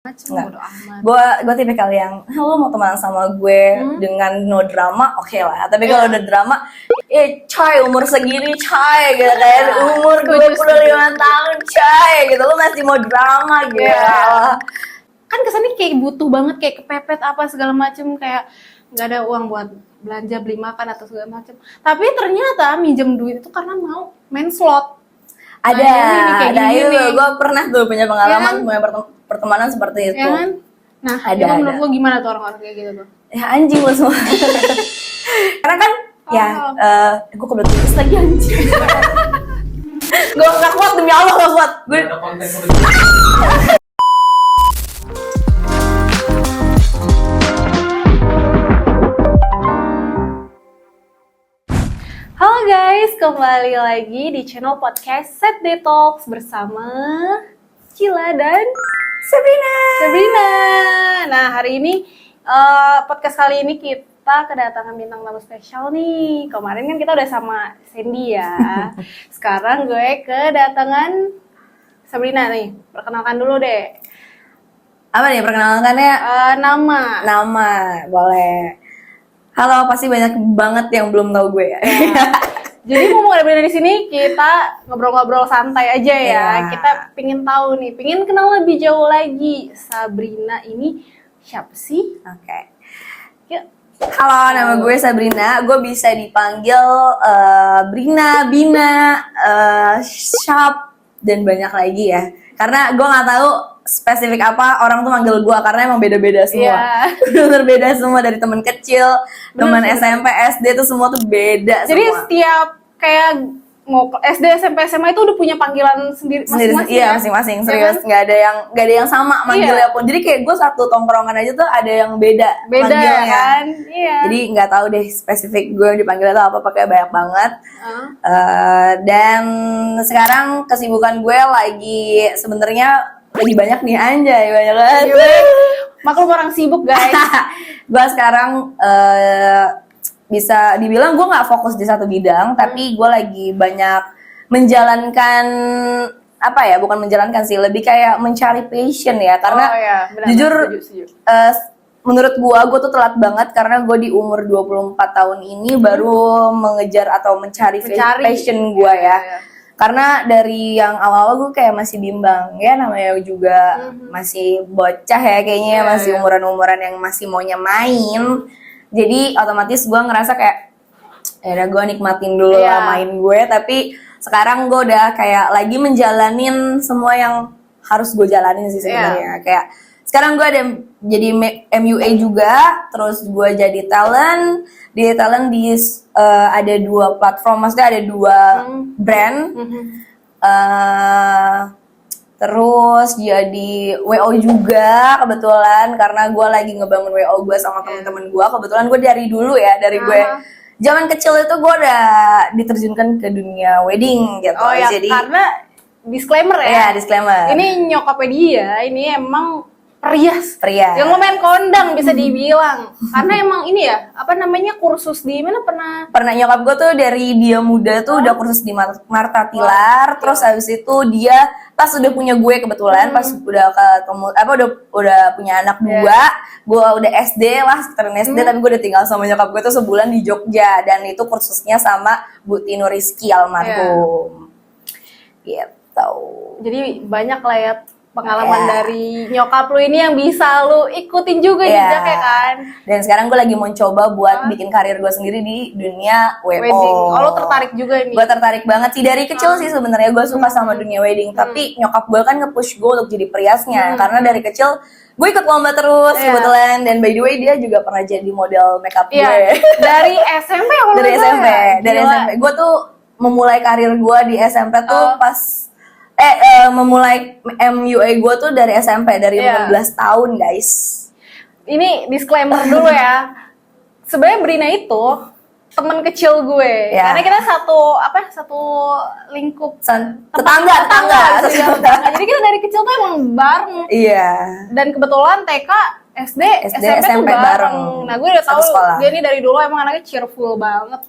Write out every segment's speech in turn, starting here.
Gue tipikal yang lo mau temenan sama gue dengan no drama, oke lah. Tapi kalau udah drama, coy umur segini coy gitu kan, umur 25 tahun coy gitu, lo masih mau drama gitu. Kan kesannya kayak butuh banget, kayak kepepet apa segala macem, kayak nggak ada uang buat belanja beli makan atau segala macem. Tapi ternyata minjem duit itu karena mau main slot. Ada itu, gue pernah tuh punya pengalaman punya pertemanan seperti itu. Ya kan? Nah, ada. Menurut lo gimana tuh orang-orang kayak gitu tuh? Ya anjing lo semua. Karena kan gue kebelet tipis lagi anjing. Gue gak kuat, demi Allah gak kuat. Gue Halo guys, kembali lagi di channel podcast Set Detox bersama Cila dan Sabrina. Nah, hari ini podcast kali ini kita kedatangan bintang tamu spesial nih. Kemarin kan kita udah sama Sandy ya. Sekarang gue kedatangan Sabrina nih. Perkenalkan dulu deh. apa nih perkenalkannya? Nama, boleh. Halo, pasti banyak banget yang belum tahu gue ya. Jadi mau ada di sini kita ngobrol-ngobrol santai aja ya. Kita pingin tahu nih, pingin kenal lebih jauh lagi. Sabrina ini siapa sih? Oke. Yuk. Halo, nama gue Sabrina. Gue bisa dipanggil Brina, Bina, Shop, dan banyak lagi ya. Karena gue nggak tahu spesifik apa orang tuh manggil gue, karena emang beda-beda semua. Bener beda semua, dari teman kecil, teman SMP, SD tuh semua tuh beda. Jadi semua. setiap kayak mau SD, SMP, SMA itu udah punya panggilan sendiri masing-masing. Iya, masing-masing, serius. Nggak ada yang sama manggilnya pun. Jadi kayak gue satu tongkrongan aja tuh ada yang beda manggilnya. Kan? Iya. Jadi nggak tahu deh spesifik gue dipanggil atau apa, pakai banyak banget. Dan sekarang kesibukan gue lagi sebenarnya lagi banyak nih, anjay, banyak banget. Maklum orang sibuk guys. Gue sekarang bisa dibilang gue nggak fokus di satu bidang, tapi gue lagi banyak menjalankan bukan menjalankan sih, lebih kayak mencari passion ya, karena benar, jujur setuju. Menurut gue tuh telat banget, karena gue di umur 24 tahun ini baru mengejar atau mencari passion gue ya. Karena dari yang awal-awal gue kayak masih bimbang ya, namanya juga masih bocah ya kayaknya, masih umuran-umuran yang masih maunya main. Jadi otomatis gue ngerasa kayak ya gue nikmatin dulu lah main gue. Tapi sekarang gue udah kayak lagi menjalanin semua yang harus gue jalanin sih sebenarnya. Kayak sekarang gue ada jadi MUA juga, terus gue jadi talent di ada 2 platform, maksudnya ada 2 brand. Terus jadi WO juga kebetulan, karena gue lagi ngebangun WO gue sama teman-teman gue. Kebetulan gue dari dulu ya, dari gue zaman kecil itu gue udah diterjunkan ke dunia wedding gitu. Jadi karena disclaimer ya. Iya, disclaimer. Ini nyokapnya dia, ini emang perias. Yang lumayan kondang bisa dibilang. Karena emang ini ya, kursus di mana pernah nyokap gue tuh dari dia muda tuh udah kursus di Marta Tilar. Terus habis itu dia pas udah punya gue kebetulan, pas udah ketemu udah punya anak 2, gue udah SD lah, sekitar SD, tapi gue udah tinggal sama nyokap gue tuh sebulan di Jogja, dan itu kursusnya sama Bu Tino Rizky almarhum. Gitu. Jadi banyak lah ya pengalaman dari nyokap lu ini yang bisa lu ikutin juga jejaknya kan. Dan sekarang gue lagi mau coba buat bikin karir gue sendiri di dunia wedding. Oh, lu tertarik juga nih? Gue tertarik banget sih, dari kecil sih sebenarnya gue suka sama dunia wedding. Tapi nyokap gue kan nge-push gue untuk jadi periasnya, karena dari kecil gue ikut lomba terus kebetulan. Dan by the way dia juga pernah jadi model makeup gue. Dari SMP Dari SMP. Gue tuh memulai karir gue di SMP tuh pas memulai MUA gue tuh dari SMP, dari 16 tahun guys. Ini disclaimer dulu ya. Sebenarnya Brina itu temen kecil gue. Ya. Karena kita satu lingkup tetangga. Jadi kita dari kecil tuh emang bareng. Iya. Dan kebetulan TK, SD, SMP tuh bareng. Nah gue udah tahu dia ini dari dulu emang anaknya cheerful banget.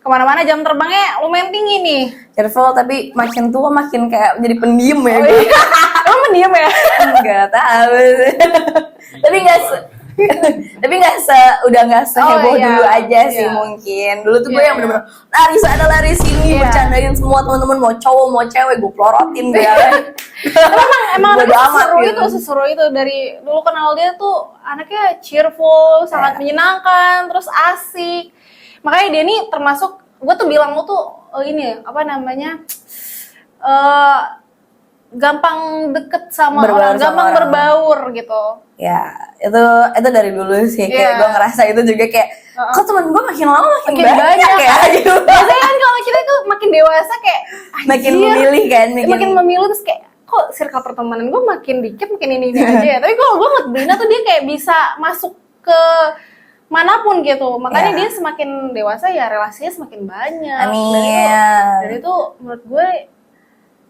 Kemana-mana jam terbangnya lumayan tinggi nih. Cheerful tapi makin tua makin kayak jadi pendiam ya. Iya. Emang pendiam ya? Enggak tahu. Tapi udah nggak seheboh dulu aja sih mungkin. Dulu tuh gue yang bener-bener lari sini bercandain semua teman-teman, mau cowok mau cewek gue pelorotin dia. emang seseru itu dari dulu kenal dia tuh anaknya cheerful, sangat menyenangkan, terus asik. Makanya dia nih termasuk gue tuh bilang lu tuh gampang deket sama orang, gampang berbaur gitu. Ya, itu dari dulu sih kayak gue ngerasa itu juga kayak kok temen gue makin lama makin banyak ya gitu. Biasanya kan kalau kita tuh makin dewasa kayak makin memilih kan, makin memilih terus kayak kok circle pertemanan gue makin dikit, makin ini aja ya. Tapi kalau gue ngeliat Brina tuh dia kayak bisa masuk ke manapun gitu. Makanya dia semakin dewasa ya relasinya semakin banyak. Amin. Dari itu menurut gue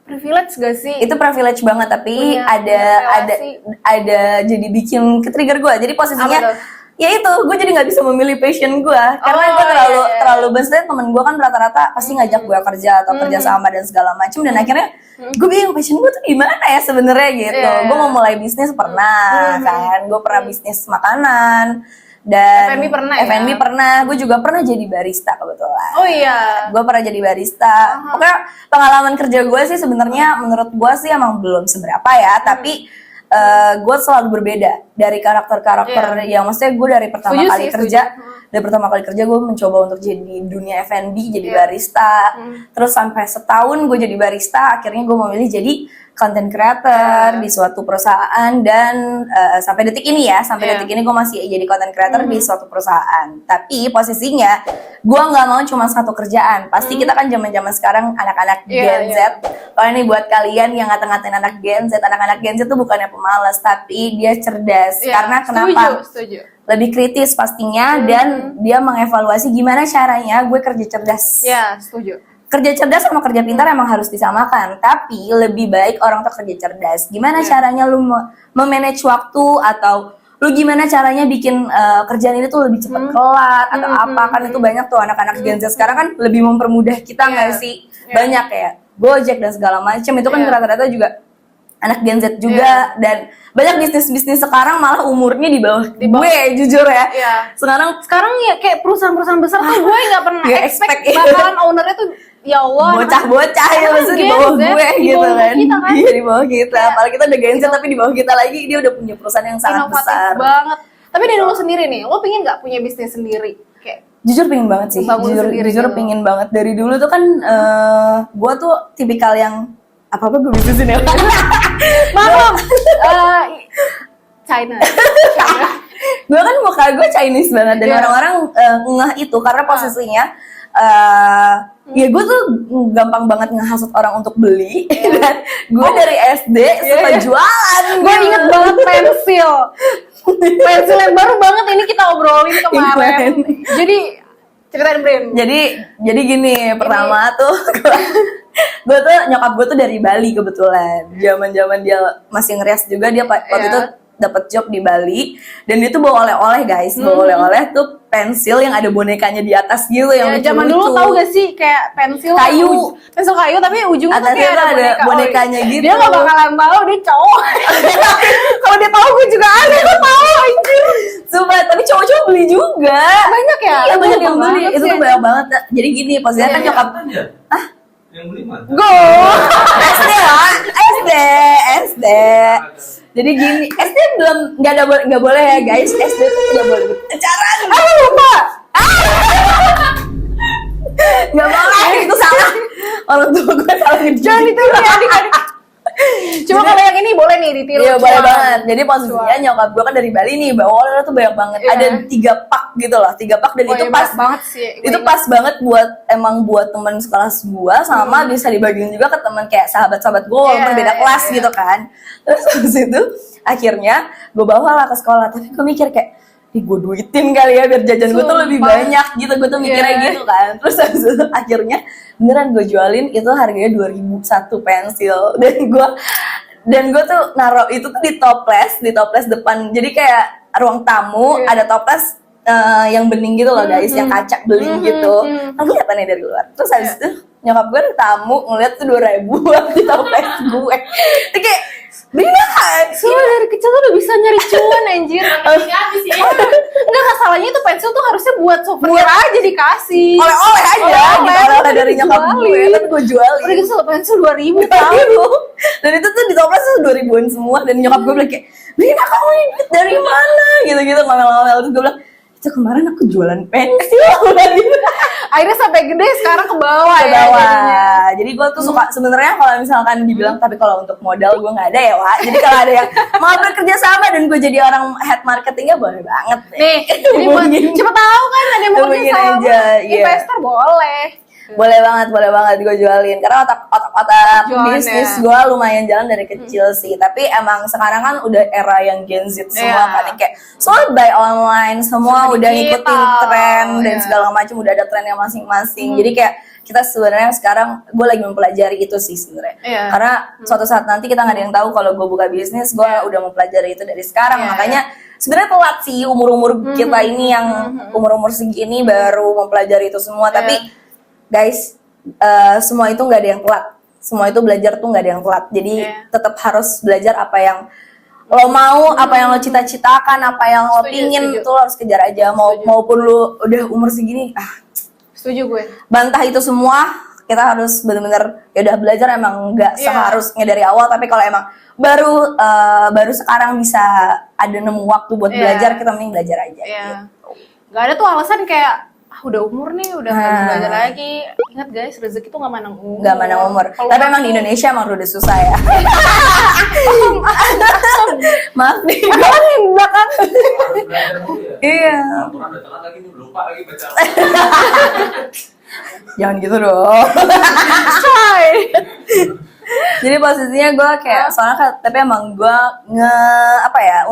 privilege gak sih? Itu privilege banget, tapi ada jadi bikin ke-trigger gue. Jadi posisinya ya itu, gue jadi nggak bisa memilih passion gue karena gue terlalu besar. Temen gue kan rata-rata pasti ngajak gue kerja atau kerja sama dan segala macem, dan akhirnya gue bingung passion gue tuh di mana ya sebenarnya gitu. Gue mau mulai bisnis pernah kan, gue pernah bisnis makanan. Dan F&B pernah, gue juga pernah jadi barista kebetulan. Oh iya. Gue pernah jadi barista. Pokoknya pengalaman kerja gue sih sebenarnya menurut gue sih emang belum seberapa ya, tapi gue selalu berbeda dari karakter-karakter yang maksudnya gue dari pertama kali kerja gue mencoba untuk jadi dunia F&B, jadi barista. Terus sampai setahun gue jadi barista, akhirnya gue memilih jadi content creator di suatu perusahaan, dan sampai detik ini gue masih jadi content creator di suatu perusahaan. Tapi posisinya gue nggak mau cuma satu kerjaan. Pasti kita kan zaman sekarang anak-anak Gen Z. Kalau ini buat kalian yang ngata-ngatain anak Gen Z tuh bukannya pemalas, tapi dia cerdas. Karena kenapa? Setuju. Lebih kritis pastinya, dan dia mengevaluasi gimana caranya gue kerja cerdas. Iya, setuju. Kerja cerdas sama kerja pintar emang harus disamakan, tapi lebih baik orang tuh kerja cerdas. Gimana caranya lu memanage waktu, atau lu gimana caranya bikin kerjaan ini tuh lebih cepat kelar atau apa, kan itu banyak tuh anak-anak Gen Z sekarang kan lebih mempermudah kita nggak sih? Banyak ya, Gojek dan segala macam itu kan rata-rata juga anak Gen Z juga, dan banyak bisnis sekarang malah umurnya di bawah gue, jujur ya. Sekarang ya kayak perusahaan-perusahaan besar tuh gue nggak pernah expect bakalan ownernya tuh ya Allah, bocah-bocah ya maksudnya di bawah gue gitu kan. Iya, di bawah kita. Apalagi kita udah Gen Z tapi di bawah kita lagi dia udah punya perusahaan yang sangat besar. Inovatif banget. Tapi dari lo sendiri nih, lo pengen nggak punya bisnis sendiri? Kayak jujur pengen banget sih. Jujur pengen banget. Dari dulu tuh kan gue tuh tipikal yang apa-apa gue bisnisin ya. Maaf. China. Gue kan muka gue Chinese banget, dan orang-orang ngeh itu karena posisinya ya gue tuh gampang banget ngehasut orang untuk beli. Dan gue dari SD suka jualan. Gue inget banget pensil yang baru banget ini kita obrolin kemarin. Jadi ceritain Brin. Jadi gini, pertama tuh gue tuh nyokap gue tuh dari Bali kebetulan. Zaman dia masih ngerias juga, dia waktu itu dapat job di Bali, dan dia tuh bawa oleh-oleh guys. Bawa oleh-oleh tuh pensil yang ada bonekanya di atas gitu, yang lucu-lucu. Zaman dulu tahu gak sih kayak pensil kayu tapi ujungnya tuh kayak ada bonekanya gitu. Dia gak bakalan tahu dia cowok. Kalau dia tahu gue juga aneh, gue tahu anjir. Sumpah, tapi cowok-cowok beli juga. Banyak ya? Iya, banyak yang beli. Itu tuh banyak banget. Jadi gini, posisinya kan nyokap. Yang beli mana? Go! SD. Jadi gini, SD belum nggak boleh ya guys. SD tuh nggak boleh pacaran. Lupa. Nggak boleh, itu salah. Orang tua gue salah ngejudge. Jangan ditiru ya adik-adik. Cuma kalau yang ini boleh nih ditiru. Iya, boleh banget. Jadi posisinya nyokap gue kan dari Bali nih, bawa oleh tuh banyak banget. Ada 3 pak gitu loh, 3 pak, dan itu pas banget sih. Itu pas banget buat teman sekelas gue, sama bisa dibagiin juga ke teman kayak sahabat-sahabat gue walaupun beda kelas gitu kan. Terus habis itu akhirnya gue bawa lah ke sekolah, tapi gue mikir kayak gue duitin kali ya biar jajan gue tuh lebih banyak gitu, gue tuh mikirnya gitu kan. Terus habis itu akhirnya beneran gue jualin, itu harganya 2.000 satu pensil, dan gue tuh naruh itu tuh di toples depan, jadi kayak ruang tamu ada toples yang bening gitu loh guys, yang kaca beling gitu, kan kelihatannya dari luar. Terus habis itu nyokap gue ada tamu ngeliat tuh 2.000 di toples gue, itu kayak beneran. Soalnya dari kecil tuh udah bisa nyari cuan anjir. Enggak, masalahnya itu pensil tuh harusnya buat souvenir aja dikasih. Oleh-oleh aja, oleh-oleh dari nyokap gue, tapi gue jualin. Udah gitu satu pensil 2.000 Dan itu tuh di toples tuh 2.000-an semua, dan nyokap gue bilang kayak, Brina kamu ini dari mana? Gitu-gitu ngomel-ngomel. Terus gue bilang, itu kemarin aku jualan pensil. Akhirnya sampai gede sekarang ke bawah Ke ya. bawah. Jadi gue tuh suka sebenarnya kalau misalkan dibilang, tapi kalau untuk modal gue nggak ada ya, Wak. Jadi kalau ada yang mau bekerja sama dan gue jadi orang head marketingnya, boleh banget deh. Nih, jadi buat siapa tahu kan ada yang mau kerja Hubungin sama aja, iya. investor boleh. Boleh banget gue jualin, karena otak Jualan bisnis ya. gue lumayan jalan dari kecil sih. Tapi emang sekarang kan udah era yang Gen Z semua kan, yang kayak sold by online, semua udah ngikutin digital, tren dan ya. segala macam, udah ada trennya masing-masing. Jadi kayak kita sebenarnya sekarang gue lagi mempelajari itu sih sebenarnya. Iya. Karena suatu saat nanti kita nggak ada yang tahu kalau gue buka bisnis, gue udah mempelajari itu dari sekarang. Iya, Makanya sebenarnya telat sih umur-umur kita ini yang umur-umur segini baru mempelajari itu semua. Tapi guys, semua itu nggak ada yang telat. Semua itu belajar tuh nggak ada yang telat. Jadi tetap harus belajar apa yang lo mau, apa yang lo cita-citakan, apa yang lo pingin, itu lo harus kejar aja. Maupun lo udah umur segini, Setuju gue. bantah itu semua. Kita harus benar-benar ya udah belajar, emang nggak seharusnya dari awal. Tapi kalau emang baru sekarang bisa ada nemu waktu buat belajar, kita mending belajar aja. Gitu. Gak ada tuh alasan kayak udah umur nih, udah nggak bisa belajar lagi. Ingat guys, rezeki tuh nggak mandang umur. Nggak mandang umur. Tapi emang di Indonesia emang udah susah ya. Maaf nih. Bahkan Iya. Aturan udah telat lagi nih, lupa lagi baca. Jangan gitu dong. coy. Jadi posisinya gue kayak tapi emang gue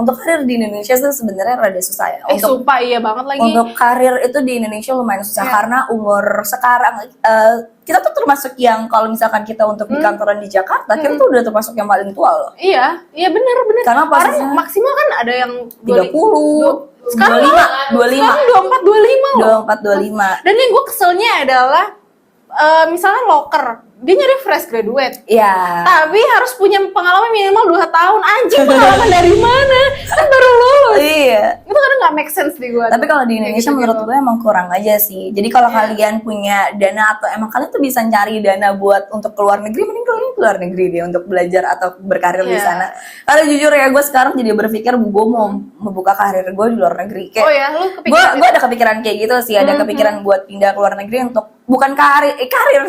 untuk karir di Indonesia tuh sebenarnya rada susah ya. Sumpah iya banget lagi. Untuk karir itu di Indonesia lumayan susah karena umur sekarang kita tuh termasuk yang kalau misalkan kita untuk di kantoran di Jakarta, kita tuh udah termasuk yang paling tua loh. Iya bener. Karena posisinya orang maksimal kan ada yang 30, sekarang 25. Sekarang 24, 25 loh. 24, 25. Dan yang gue keselnya adalah misalnya loker, dia nyari fresh graduate. Iya. Tapi harus punya pengalaman minimal 2 tahun. Anjing, pengalaman dari mana? Kan baru lulus. Iya. Itu kadang nggak make sense di gue. Tapi kalau di Indonesia menurut gue emang kurang aja sih. Jadi kalau kalian punya dana atau emang kalian tuh bisa cari dana buat untuk keluar negeri, mending kalian keluar negeri deh untuk belajar atau berkarir di sana. Karena jujur ya, gue sekarang jadi berpikir gue mau membuka karir gue di luar negeri. Kayak, lu kepikiran? Gue ada kepikiran kayak gitu sih, ada kepikiran buat pindah ke luar negeri untuk bukan karir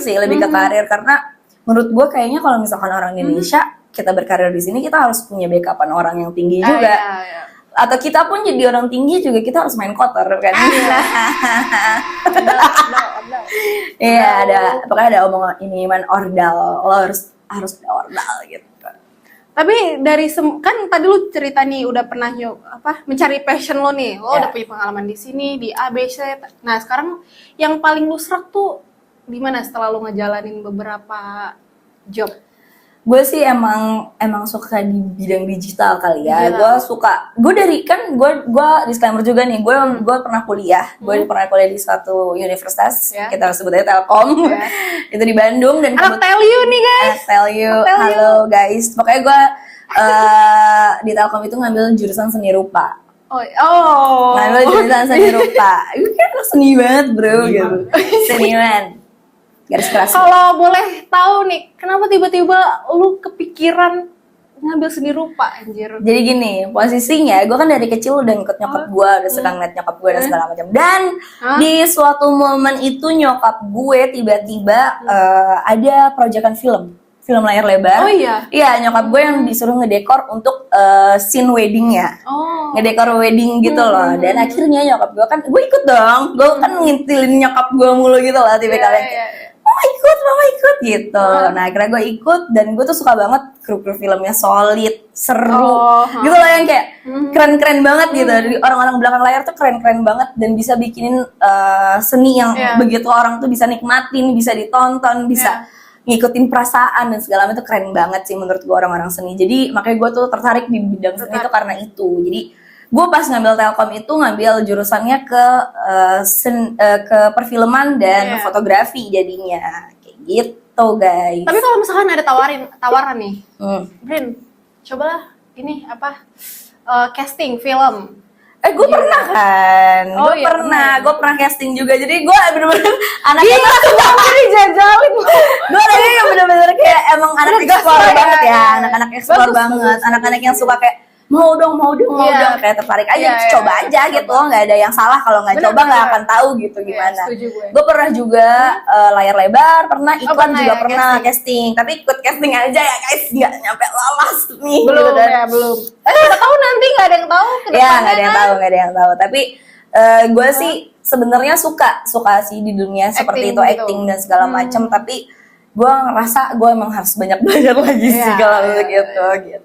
sih, lebih ke karir. Karena menurut gue kayaknya kalau misalkan orang Indonesia kita berkarir di sini, kita harus punya backupan orang yang tinggi juga. Atau kita pun jadi orang tinggi juga, kita harus main kotor kan. Iya, pokoknya ada omongan ini ordal, lo harus ada ordal gitu. Tapi dari kan tadi lu cerita nih udah pernah mencari passion lo nih, lo udah punya pengalaman di sini di A B C. Nah sekarang yang paling lu serak tuh di mana setelah lu ngejalanin beberapa job? Gue sih emang suka di bidang digital kali ya. Gue disclaimer juga nih, gue pernah kuliah. Gue pernah kuliah di suatu universitas, kita sebut aja Telkom. Itu di Bandung. Dan anak Telyu nih guys. Halo guys. Pokoknya gue di Telkom itu ngambil jurusan seni rupa. Ngambil jurusan seni rupa. Gue kan seni banget bro gitu. Seniman. Garis keras. Kalau boleh tahu nih, kenapa tiba-tiba lu kepikiran ngambil seni rupa, anjir? Jadi gini, posisinya gue kan dari kecil udah ngikut nyokap gue, udah suka ngeliat nyokap gue dan segala macam. Dan di suatu momen itu nyokap gue tiba-tiba ada proyekan film layar lebar. Oh iya? Iya, nyokap gue yang disuruh ngedekor untuk scene weddingnya. Ngedekor wedding gitu loh. Dan akhirnya nyokap gue kan, gue ikut dong. Gue kan ngintilin nyokap gue mulu gitu lah, tipikalnya. Mama ikut gitu. Nah akhirnya gue ikut, dan gue tuh suka banget kru filmnya solid, seru gitu loh, yang kayak keren-keren banget gitu. Dari orang-orang belakang layar tuh keren-keren banget dan bisa bikinin seni yang begitu orang tuh bisa nikmatin, bisa ditonton, bisa ngikutin perasaan dan segala macam. Itu keren banget sih menurut gue orang-orang seni. Jadi makanya gue tuh tertarik di bidang seni itu karena itu. Jadi gue pas ngambil Telkom itu ngambil jurusannya ke perfilman dan fotografi jadinya kayak gitu guys. Tapi kalau misalkan ada tawaran nih, Brin, cobalah ini casting film. Gue pernah kan, gue pernah casting juga. Jadi gue bener-bener anaknya dijajalin. Gue anaknya yang bener-bener kayak emang anak explore banget ya, anak-anak explore banget, anak-anak yang suka kayak mau dong kayak tertarik aja, coba aja gitu. Nggak ada yang salah kalau nggak coba, nggak akan tahu gitu gimana. Gue pernah juga layar lebar, pernah iklan juga pernah casting, tapi ikut casting aja ya guys, nggak nyampe lolos nih. Belum. Kita tahu nanti nggak ada yang tahu. Ya nggak ada yang tahu. Tapi gue sih sebenarnya suka sih di dunia seperti itu, acting dan segala macam. Tapi gue ngerasa gue emang harus banyak belajar lagi sih kalau gitu.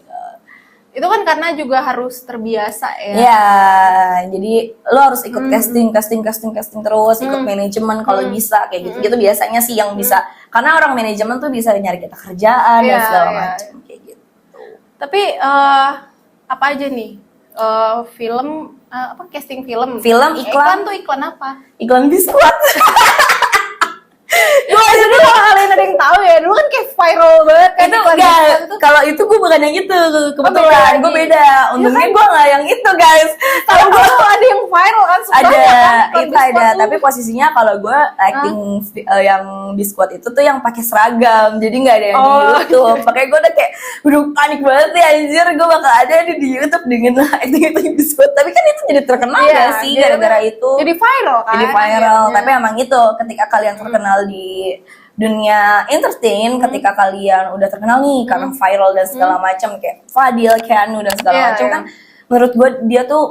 Itu kan karena juga harus terbiasa ya. Iya, jadi lo harus ikut casting terus, ikut manajemen kalau bisa kayak gitu biasanya sih yang bisa. Karena orang manajemen tuh bisa nyari kita kerjaan dan segala macam kayak gitu. Tapi apa aja nih? Film casting film. Iklan tuh iklan apa? Iklan biskuit. Gue aja dulu kalau kalian ada yang tahu ya, dulu kan kayak viral banget kan. Itu enggak, kalau itu gue bukan yang itu, kebetulan gue beda. Untungnya gue nggak yang itu guys. Kalau gue tuh ada yang viral kan, ada, tapi posisinya kalau gue acting yang biskuit itu tuh yang pakai seragam, jadi nggak ada yang di YouTube. Makanya gue udah kayak udah panik banget ya, anjir gue bakal ada di YouTube dengan acting biskuit. Tapi kan itu jadi terkenal gak sih gara-gara itu? Jadi viral kan? Jadi viral, tapi emang itu ketika kalian terkenal di dunia entertain, ketika kalian udah terkenal nih karena viral dan segala macam kayak Fadil, Keanu dan segala macam kan, menurut gue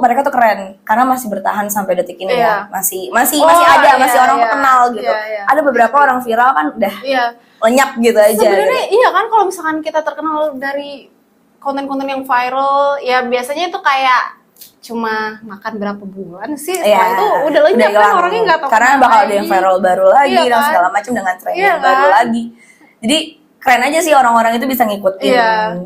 mereka tuh keren karena masih bertahan sampai detik ini ya, masih ada, masih orang kenal gitu. Ada beberapa orang viral kan udah lenyap gitu aja. Sebenarnya iya kan, kalau misalkan kita terkenal dari konten-konten yang viral, ya biasanya itu kayak cuma makan berapa bulan sih, setelah itu udah lenyap kan, orangnya nggak tahu karena bakal ada yang viral baru lagi dan segala macam dengan tren yang baru lagi. Jadi keren aja sih orang-orang itu bisa ngikutin.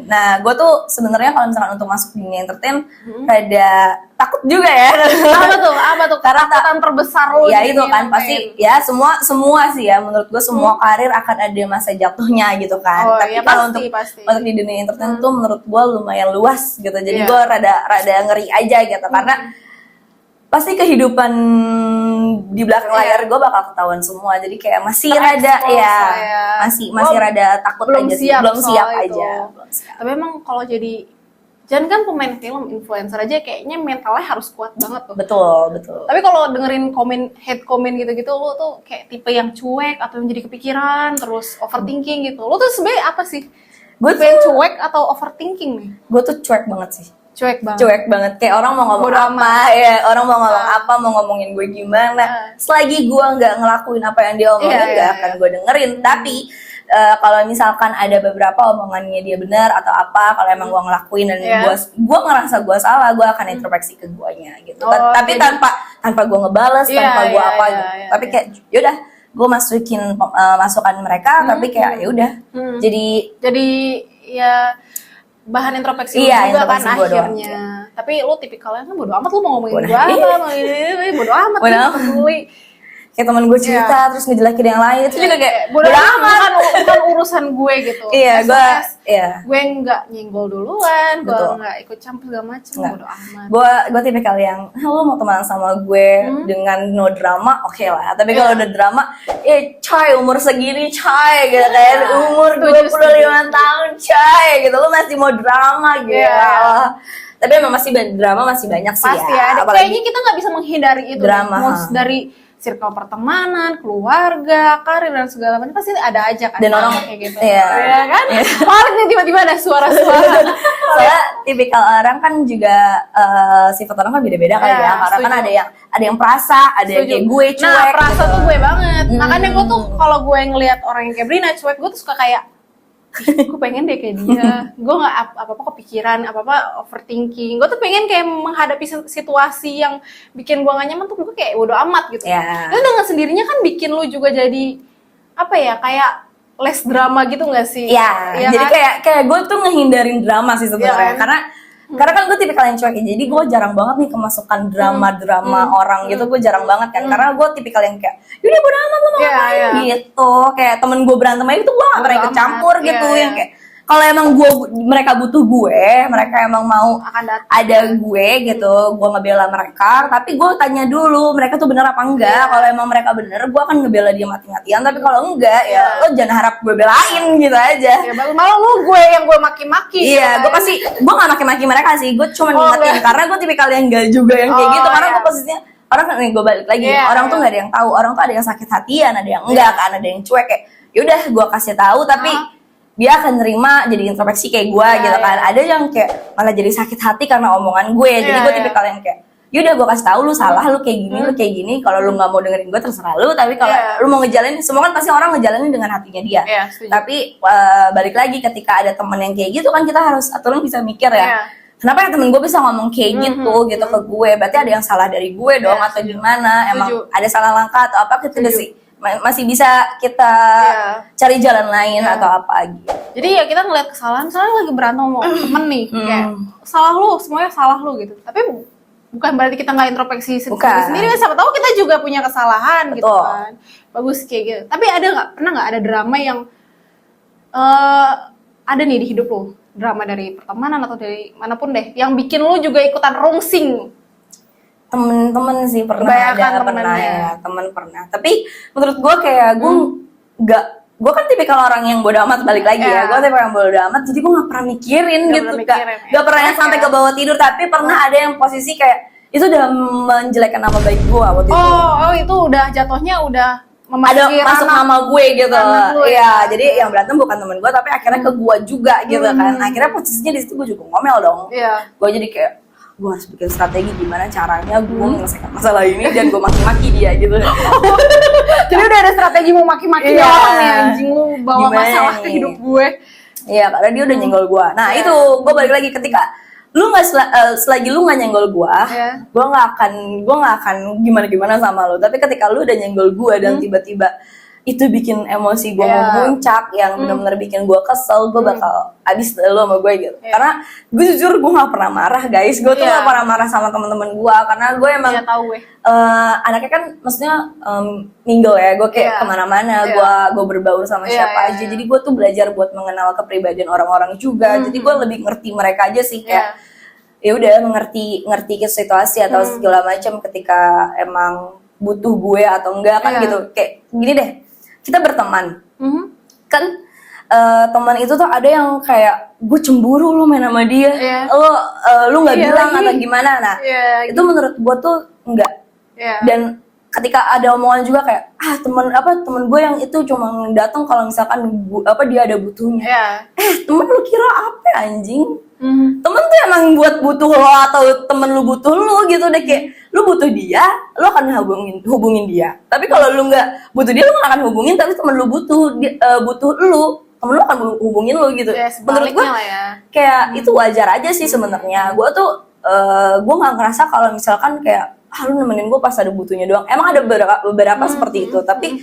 Nah, gue tuh sebenarnya kalau misalkan untuk masuk dunia entertain rada takut juga ya. Apa tuh? Karena ketakutan terbesar lo. Ya itu kan pasti ya semua sih ya, menurut gue semua karir akan ada masa jatuhnya gitu kan. Tapi kalau untuk di dunia entertain tuh menurut gue lumayan luas gitu. Jadi gue rada ngeri aja gitu karena pasti kehidupan di belakang layar gue bakal ketahuan semua. Jadi kayak masih rada masih rada takut aja sih, belum siap aja. Tapi emang kalau jadi jangan kan pemain film, influencer aja kayaknya mentalnya harus kuat banget tuh. Betul. Tapi kalau dengerin hate comment gitu-gitu, lo tuh kayak tipe yang cuek atau yang jadi kepikiran terus overthinking gitu. Lo tuh sebenarnya apa sih? Gue yang cuek atau overthinking nih? Gue tuh cuek banget sih. Cuek banget. Kayak orang mau ngomong orang mau ngomong apa, mau ngomongin gue gimana, selagi gue nggak ngelakuin apa yang dia omongin nggak akan gue dengerin. Tapi kalau misalkan ada beberapa omongannya dia benar atau apa, kalau emang gue ngelakuin dan gue ngerasa gue salah, gue akan introspeksi ke guanya gitu. Tapi tanpa gue ngebales, tanpa gue apa gitu. Tapi kayak yaudah gue masukin masukan mereka, tapi kayak ya udah jadi ya bahan introspeksi juga kan akhirnya. Tapi lu tipikalnya kan bodo amat, lu mau ngomongin gue apa, bodo amat, peduli. Kayak temen gue cerita terus ngejelekin yang lain itu juga kayak bodo amat, bukan urusan gue gitu. Gue nggak nyenggol duluan, gue nggak ikut campur segala macem, bodo amat. Gue tipikal yang lo mau teman sama gue dengan no drama, oke lah. Tapi kalau udah drama, coy umur segini coy gitu kan, umur 25 tahun coy gitu, lo masih mau drama gitu. Tapi emang drama masih banyak sih. Pasti ya. Kayaknya kita nggak bisa menghindari itu. Drama dari circle pertemanan, keluarga, karir dan segala macam pasti ada aja kan. Dan orang kayak gitu. Ya kan? Paling tiba-tiba ada suara-suara. Soalnya tipikal orang kan juga sifat orang kan beda-beda kali ya. Karena kan ada yang perasa, ada yang kayak gue cuek. Nah, perasa tuh gue banget. Makanya gue tuh kalau gue ngelihat orang yang kayak Brina cuek, gue tuh suka kayak gue pengen deh kayak dia. Gue nggak apa-apa kepikiran, apa-apa overthinking. Gue tuh pengen kayak menghadapi situasi yang bikin gue gak nyaman tuh gue kayak bodo amat gitu. Ya. Itu dengan sendirinya kan bikin lu juga jadi apa ya, kayak less drama gitu nggak sih? Iya, Ya jadi kan? kayak gue tuh ngehindarin drama sih sebenarnya, Iya kan? karena kan gue tipikal yang cuek ya, jadi gue jarang banget nih kemasukan drama orang gitu, gue jarang banget kan, karena gue tipikal yang kayak, yaudah bodo amat lo mau Iya, ngapain iya. gitu, kayak temen gue berantem aja itu gue gak pernah Bodo ikut campur amat, gitu, iya, yang iya. kayak kalau emang mereka butuh gue, mereka emang mau Akan datang. ada gue gitu, gue ngebela mereka, tapi gue tanya dulu mereka tuh bener apa enggak. Iya. Kalau emang mereka bener, gue akan ngebela dia mati-matian, tapi kalau enggak Iya. ya lo jangan harap gue belain gitu aja. Ya malah lu gue yang gue maki-maki. Iya, gitu gue kan. pasti, gue gak maki-maki mereka sih, gue cuma Oh, ngingetin, enggak. karena gue tipikal yang enggak juga yang kayak Oh, gitu, karena iya. gue posisinya, orang kan gue balik lagi, Iya, orang tuh iya. gak ada yang tahu, orang tuh ada yang sakit hatian, ada yang enggak kan, ada yang cuek kayak, yaudah gue kasih tahu, tapi dia akan nerima jadi introspeksi kayak gue Iya, gitu kan, iya. ada yang kayak malah jadi sakit hati karena omongan gue, jadi Iya, gue iya. tipikal yang kayak, yaudah gue kasih tahu lu salah, lu kayak gini, lu kayak gini, kalau lu nggak mau dengerin gue terserah lu, tapi kalau Iya. lu mau ngejalanin, semua kan pasti orang ngejalanin dengan hatinya dia. Iya, setuju. Tapi balik lagi ketika ada temen yang kayak gitu kan kita harus aturan bisa mikir ya. Iya. Kenapa ya temen gue bisa ngomong kayak gitu gitu ke gue? Berarti ada yang salah dari gue dong Iya, atau gimana? Emang Setuju. ada salah langkah atau apa? Kita Setuju. sih masih bisa kita Iya. cari jalan lain Iya. atau apa gitu. Jadi ya kita ngeliat kesalahan, misalnya lagi berantem sama temen nih, kayak salah lu, semuanya salah lu gitu. Tapi bukan berarti kita nggak introspeksi Bukan. sendiri, siapa tahu kita juga punya kesalahan gitu Betul. kan. Bagus kayak gitu. Tapi pernah nggak ada drama yang ada nih di hidup lu? Drama dari pertemanan atau dari manapun deh, yang bikin lu juga ikutan rungsing. Temen-temen sih pernah Kebanyakan ada pernah temennya. ya temen pernah. Tapi menurut gue kayak gue nggak, gue kan tipikal orang yang bodo amat balik lagi Iya. ya. Gue tipikal yang bodo amat, jadi gue nggak pernah mikirin Nggak gitu pernah kak. mikirin, ya. Nggak pernah yang sampai ke bawah tidur. Tapi pernah ada yang posisi kayak itu udah menjelekkan nama baik gue waktu itu. Oh itu udah jatuhnya udah Ada memasuki masuk ranah- nama gue gitu. ranah lu, Iya, ya. jadi yang berantem bukan temen gue, tapi akhirnya ke gue juga gitu kan. Akhirnya posisinya di situ gue juga ngomel dong. Iya. Gue jadi kayak gue harus bikin strategi gimana caranya gue menyelesaikan masalah ini dan gue maki-maki dia gitu. Jadi udah ada strategi mau maki-maki Iya. orang nih, anjing lu bawa Gimana masalah ke nih? hidup gue. Iya, karena dia udah nyenggol gue. Nah Iya. itu gue balik lagi ketika lu nggak selagi lu nggak nyenggol gue, Iya. gue nggak akan gimana sama lu. Tapi ketika lu udah nyenggol gue dan tiba-tiba itu bikin emosi gue Iya. memuncak yang benar-benar bikin gue kesel, gue bakal abis lu sama gue gitu. Iya. Karena gue jujur gue nggak pernah marah guys, gue tuh Iya. nggak pernah marah sama teman-teman gue karena gue emang Iya tahu gue. anaknya kan maksudnya mingle ya, gue kayak Iya. kemana-mana, Iya. gue berbaur sama Iya, siapa iya, aja, iya. jadi gue tuh belajar buat mengenal kepribadian orang-orang juga, jadi gue lebih ngerti mereka aja sih kayak ya udah ngerti ke situasi atau segala macam ketika emang butuh gue atau enggak kan Iya. gitu, kayak gini deh, kita berteman Mhm. kan. Teman itu tuh ada yang kayak gue cemburu lo main sama dia, Iya. lu nggak Iya bilang lagi. atau gimana. Nah Iya. itu menurut gue tuh enggak. Iya. Dan ketika ada omongan juga kayak temen gue yang itu cuma datang kalau misalkan dia ada butuhnya. Iya. Temen lu kira apa anjing? Mhm. Temen tuh emang buat butuh lo atau temen lu butuh lu gitu deh, kayak lu butuh dia, lu akan hubungin dia. Tapi kalau lu nggak butuh dia, lu nggak akan hubungin. Tapi temen lu butuh lu, temen lu akan hubungin lu gitu. Ya, Menurut gue sebaliknya lah ya. kayak itu wajar aja sih sebenarnya. Gue tuh gue nggak ngerasa kalau misalkan kayak lu nemenin gue pas ada butuhnya doang. Emang ada beberapa seperti itu, tapi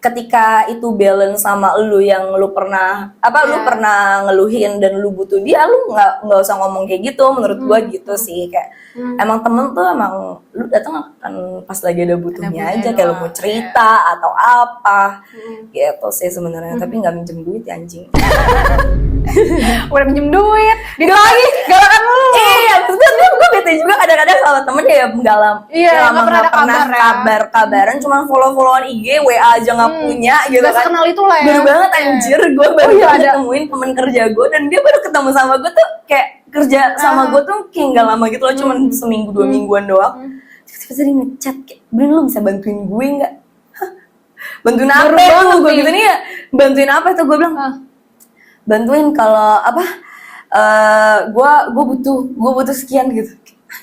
ketika itu balance sama lu yang lu pernah lu pernah ngeluhin dan lu butuh dia, lu nggak usah ngomong kayak gitu. Menurut gue gitu sih, kayak emang temen tuh emang lu datang kan pas lagi ada butuhnya aja, kayak lu mau cerita atau apa gitu sih sebenarnya. Tapi nggak minjem duit ya, anjing. Udah minjem duit, lagi galakan lu. Iya, maksudnya gue bete juga kadang-kadang sama temen ya Iya, nggak pernah ada kabar ya. kabar-kabaran, cuma follow-followan IG, WA aja nggak punya gitu Gak kan. sekenal itu lah ya. Baru banget anjir, gue baru iya, banget ada. nemuin temen kerja gue dan dia baru ketemu sama gue tuh kayak kerja sama gue tuh kayak nggak lama gitu loh, cuma seminggu 2 mingguan doang. Tiba-tiba dia ngechat kayak, Brin lu bisa bantuin gue nggak? Hah? Bantuin apa Baru tuh? banget Gue nih. gitu nih ya, bantuin apa tuh? Gue bilang bantuin kalau gue butuh sekian gitu.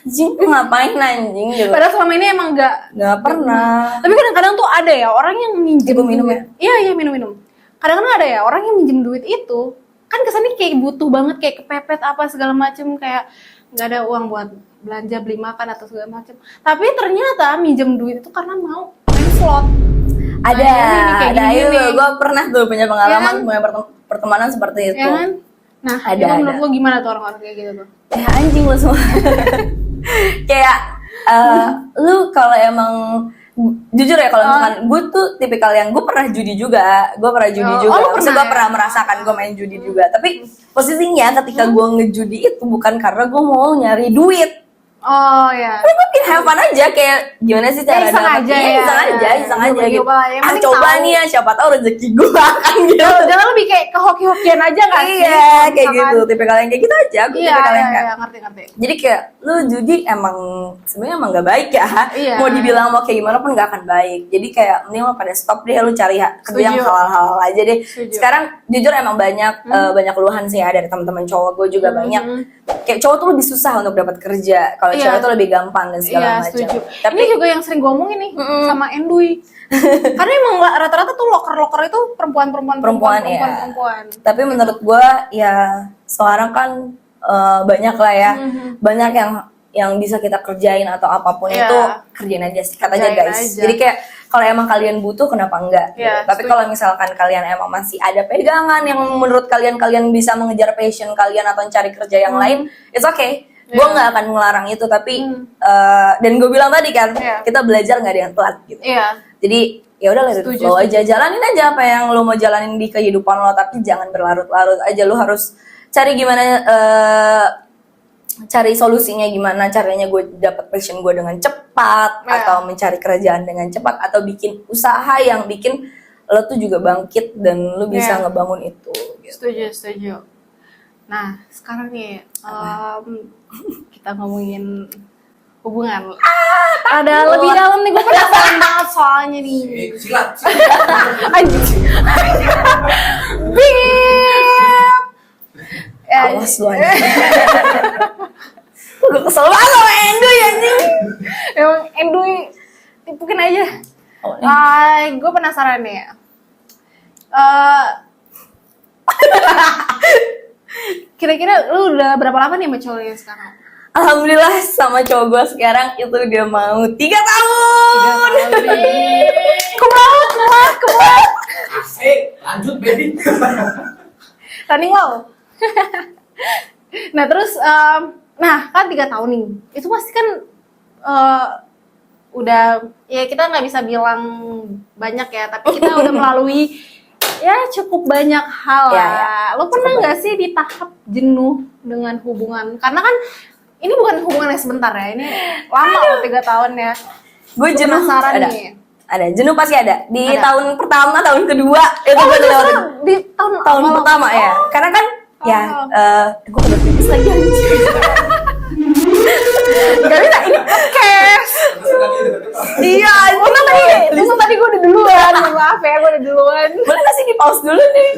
Anjing, lu ngapain anjing gitu. Padahal selama ini emang nggak Nggak pernah. Tapi kadang-kadang tuh ada ya orang yang minjem Ibu minum ya? Iya minum. kadang-kadang ada ya orang yang minjem duit itu kan kesannya kayak butuh banget, kayak kepepet apa segala macem, kayak nggak ada uang buat belanja beli makan atau segala macem. Tapi ternyata minjem duit itu karena mau main slot. Ada, Nah, itu gini. gue pernah tuh punya pengalaman, Ya kan? punya pertemanan seperti itu. Ya kan? Nah, Ada, itu menurut ada. lo gimana tuh orang-orang kayak gitu tuh? Ya anjing lu semua. Kayak lu kalau emang jujur ya kalau misalkan gue tuh tipikal yang gue pernah judi juga, gue pernah judi Oh, juga. lu Maksudnya pernah gue ya? pernah merasakan gue main judi juga. Tapi posisinya ketika gue ngejudi itu bukan karena gue mau nyari duit. Oh ya. Tapi gue bikin have fun aja, kayak gimana sih cara iseng dapetinnya? aja ya. Iseng aja gitu. Coba-coba, yang penting Coba tahu. nih ya, siapa tahu rezeki gue kan gitu. Jangan lebih kayak ke hoki-hokian aja kan sih? Iya, kayak Misalkan- gitu. Tipikal yang kayak gitu aja. Gue Iya, tipikal iya, yang kayak iya, ngerti. jadi kayak lu judi emang sebenarnya emang gak baik ya. Iya. Mau dibilang mau kayak gimana pun gak akan baik. Jadi kayak mending lo pada stop deh, lu cari kerja yang Setuju. halal-halal aja deh. Setuju. Sekarang jujur emang banyak banyak keluhan sih ya dari teman-teman cowok gue juga banyak. Kayak cowok tuh lebih susah untuk dapat kerja. Kalau Iya. cewek tuh lebih gampang dan segala Iya, macam. setuju. Tapi Ini juga yang sering gue omongin nih sama Endui. Karena emang rata-rata tuh loker-loker itu perempuan. Perempuan. Tapi menurut gue ya sekarang kan banyak lah ya, banyak yang bisa kita kerjain atau apapun Iya. itu kerjain aja sih aja Kerjain guys. aja. Jadi kayak kalau emang kalian butuh kenapa enggak? Iya, Gitu. Tapi setuju. kalau misalkan kalian emang masih ada pegangan yang menurut kalian bisa mengejar passion kalian atau cari kerja yang lain, it's okay. Gue Iya. nggak akan melarang itu, tapi dan gue bilang tadi kan Iya. kita belajar nggak ada yang telat gitu. Iya. Jadi ya udah let it Setuju, flow aja, jalanin aja apa yang lo mau jalanin di kehidupan lo, tapi jangan berlarut-larut aja. Lo harus cari gimana, cari solusinya gimana caranya gue dapet passion gue dengan cepat, Ya. atau mencari kerjaan dengan cepat, atau bikin usaha yang bikin lo tuh juga bangkit dan lo bisa Ya. ngebangun itu. Gitu. Setuju. Nah, sekarang nih kita ngomongin hubungan. Ada lebih dalam nih, gue penasaran banget soalnya nih. Silat. Anjing. Bip. Ya, Awas lo anjing. Gue kesel banget sama Endo ya anjing. emang Endui tipukin aja. Oh, ini. Gue penasaran nih. Kira-kira lu udah berapa lama nih sama cowoknya sekarang? Alhamdulillah sama cowok gue sekarang itu udah mau 3 tahun. Kemarin. Asik. Lanjut baby. Running low. Nah terus, nah kan 3 tahun nih, itu pasti kan udah, ya kita nggak bisa bilang banyak ya, tapi kita udah melalui ya cukup banyak hal Ya, lah. ya. Lo pernah nggak sih di tahap jenuh dengan hubungan? Karena kan ini bukan hubungan yang sebentar ya, ini lama loh 3 tahun ya. Gue jenuh penasaran ada. nih. Ada jenuh pasti ada. Di Ada. tahun pertama, tahun kedua itu Oh gue udah justru lewatin. di tahun awal. Pertama ya. Karena kan ya gue udah pipis lagi anjing. Gak bisa, ini podcast. Iya, Untung tadi gue udah duluan, maaf ya gue udah duluan. boleh gak sih di pause dulu nih?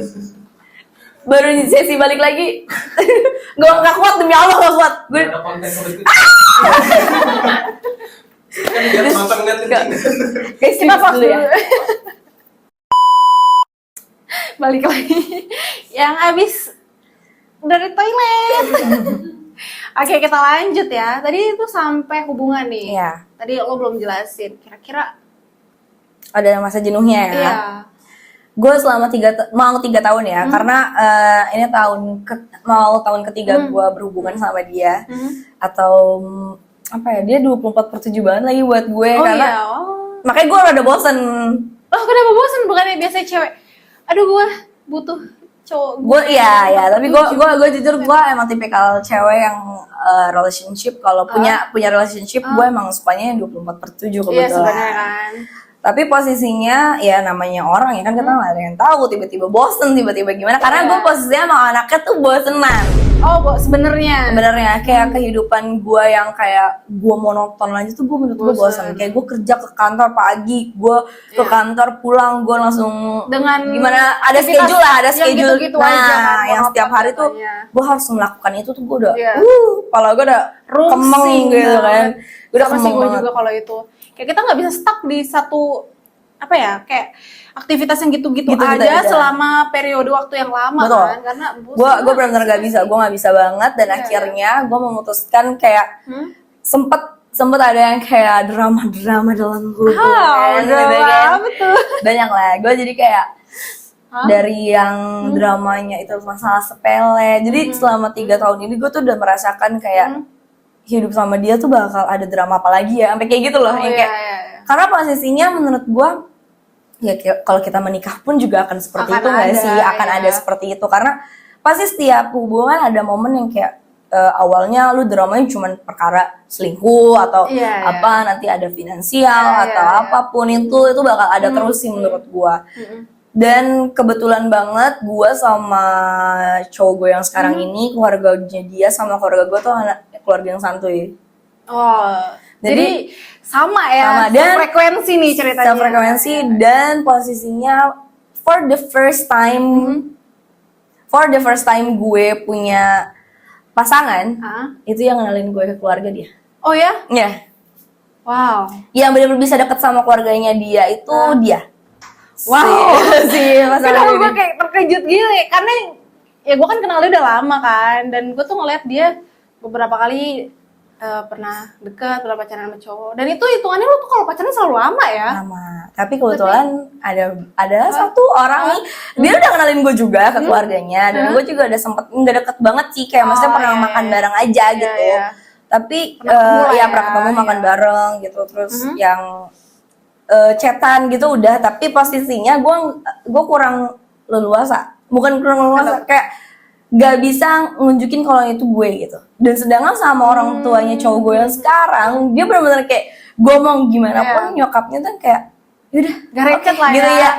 Baru di sesi balik lagi. Gue gak kuat, demi Allah gak kuat. Gue Ada konten politik. Kan biar nonton ngeliatin. guys Kita pause pause dulu ya. Balik lagi. Yang habis dari toilet. Oke, kita lanjut ya. Tadi itu sampai hubungan nih. Iya. Tadi lo belum jelasin. Kira-kira Ada masa jenuhnya ya. iya. Gue selama 3 tahun ya, karena ini mau tahun ketiga gue berhubungan sama dia, atau apa ya, dia 24/7 banget lagi buat gue, Oh karena iya. Oh. makanya gue rada bosen. Oh, kenapa bosan? Bukannya biasanya cewek. Aduh, gue butuh cowok. Gue ya, tapi gue jujur gue emang tipikal cewek yang relationship, kalau punya relationship gue emang sukanya yang 24/7 Iya kebetulan. sebenarnya kan. Tapi posisinya ya namanya orang ya kan, kita nggak ada yang tahu, tiba-tiba bosen, tiba-tiba gimana, karena Iya. gue posisinya emang anaknya tuh bosenan. Oh, sebenarnya. Sebenarnya kayak kehidupan gue yang kayak gue monoton aja tuh, gue menurut gue Bosan. bosan. Kayak gue kerja ke kantor pagi, gue ke Iya. kantor pulang, gue langsung Dengan gimana, ada aktivitas schedule lah, ada yang schedule. gitu-gitu Nah, aja kan, yang setiap monoton hari tuh katanya. gue harus melakukan itu tuh gue udah, Iya. kepala gue udah Rungsing kemeng gitu kan. banget. Gue udah Sama sih kemeng gue banget. juga kalau itu. Kayak kita nggak bisa stuck di satu apa ya, kayak aktivitas yang gitu-gitu Gitu-gitu aja aja. selama periode waktu yang lama. Betul. Kan, karena Gue benar-benar gak bisa, gue gak bisa banget. Dan akhirnya gue memutuskan kayak sempet ada yang kayak drama dalam hubungan gitu kan. betul. Banyak lah, gue jadi kayak dari yang dramanya itu masalah sepele. Jadi selama 3 tahun ini gue tuh udah merasakan kayak hidup sama dia tuh bakal ada drama apa lagi ya, sampai kayak gitu loh. Yang kayak, karena posisinya menurut gue ya kalau kita menikah pun juga akan seperti itu nggak sih, akan ada seperti itu. Karena pasti setiap hubungan ada momen yang kayak awalnya lu dramanya cuma perkara selingkuh atau apa, nanti ada finansial atau apapun itu bakal ada terus sih menurut gue. Dan kebetulan banget gue sama cowok gue yang sekarang ini, keluarganya dia sama keluarga gue tuh keluarga yang santuy. Jadi sama ya, dan frekuensi nih ceritanya. Frekuensi dan posisinya for the first time gue punya pasangan, itu yang kenalin gue ke keluarga dia. Oh ya? Iya. Wow. Yang benar-benar bisa deket sama keluarganya dia itu dia. Wow. Si pasangan Kenapa gue kayak terkejut gini? Karena ya gue kan kenal dia udah lama kan, dan gue tuh ngeliat dia beberapa kali pernah dekat, pernah pacaran sama cowok. Dan itu hitungannya lu tuh kalau pacaran selalu lama ya? Lama. Tapi kebetulan ada satu orang nih, dia udah kenalin gue juga ke keluarganya, dan gue juga udah sempet nggak deket banget sih, kayak maksudnya pernah makan bareng aja gitu. Tapi pernah ketemu makan bareng gitu, terus yang chatan gitu udah. Tapi posisinya gue kurang leluasa, bukan kurang leluasa, kayak gak bisa nunjukin kalau itu gue gitu. Dan sedangkan sama orang tuanya cowok gue yang sekarang, dia benar-benar kayak gue mau gimana pun nyokapnya tuh kayak yaudah garecet lah gitu ya,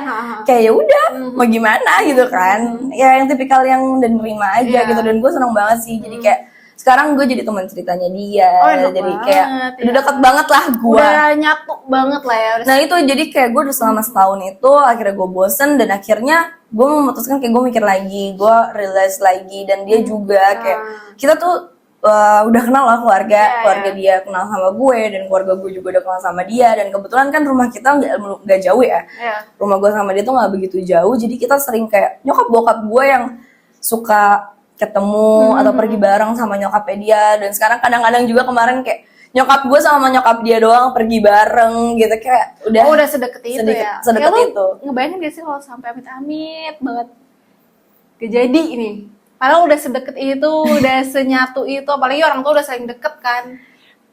kayak ya udah mau gimana gitu kan, ya yang tipikal yang udah nerima aja gitu. Dan gue seneng banget sih, jadi kayak sekarang gue jadi teman ceritanya dia, jadi kayak udah deket banget lah gue, udah nyatu banget lah ya. Nah itu jadi kayak gue udah selama setahun itu akhirnya gue bosen, dan akhirnya gue memutuskan kayak gue mikir lagi, gue realize lagi, dan dia juga kayak kita tuh udah kenal lah keluarga dia kenal sama gue, dan keluarga gue juga udah kenal sama dia. Dan kebetulan kan rumah kita nggak jauh ya, rumah gue sama dia tuh nggak begitu jauh, jadi kita sering kayak nyokap bokap gue yang suka ketemu atau pergi bareng sama nyokapnya dia. Dan sekarang kadang-kadang juga kemarin kayak nyokap gue sama nyokap dia doang pergi bareng gitu, kayak udah sedekat itu sedekat ya, itu. Ngebayangin gak sih kalau sampai amit-amit banget kejadi ini, padahal udah sedekat itu, udah senyatu itu, apalagi orang tuh udah saling deket kan,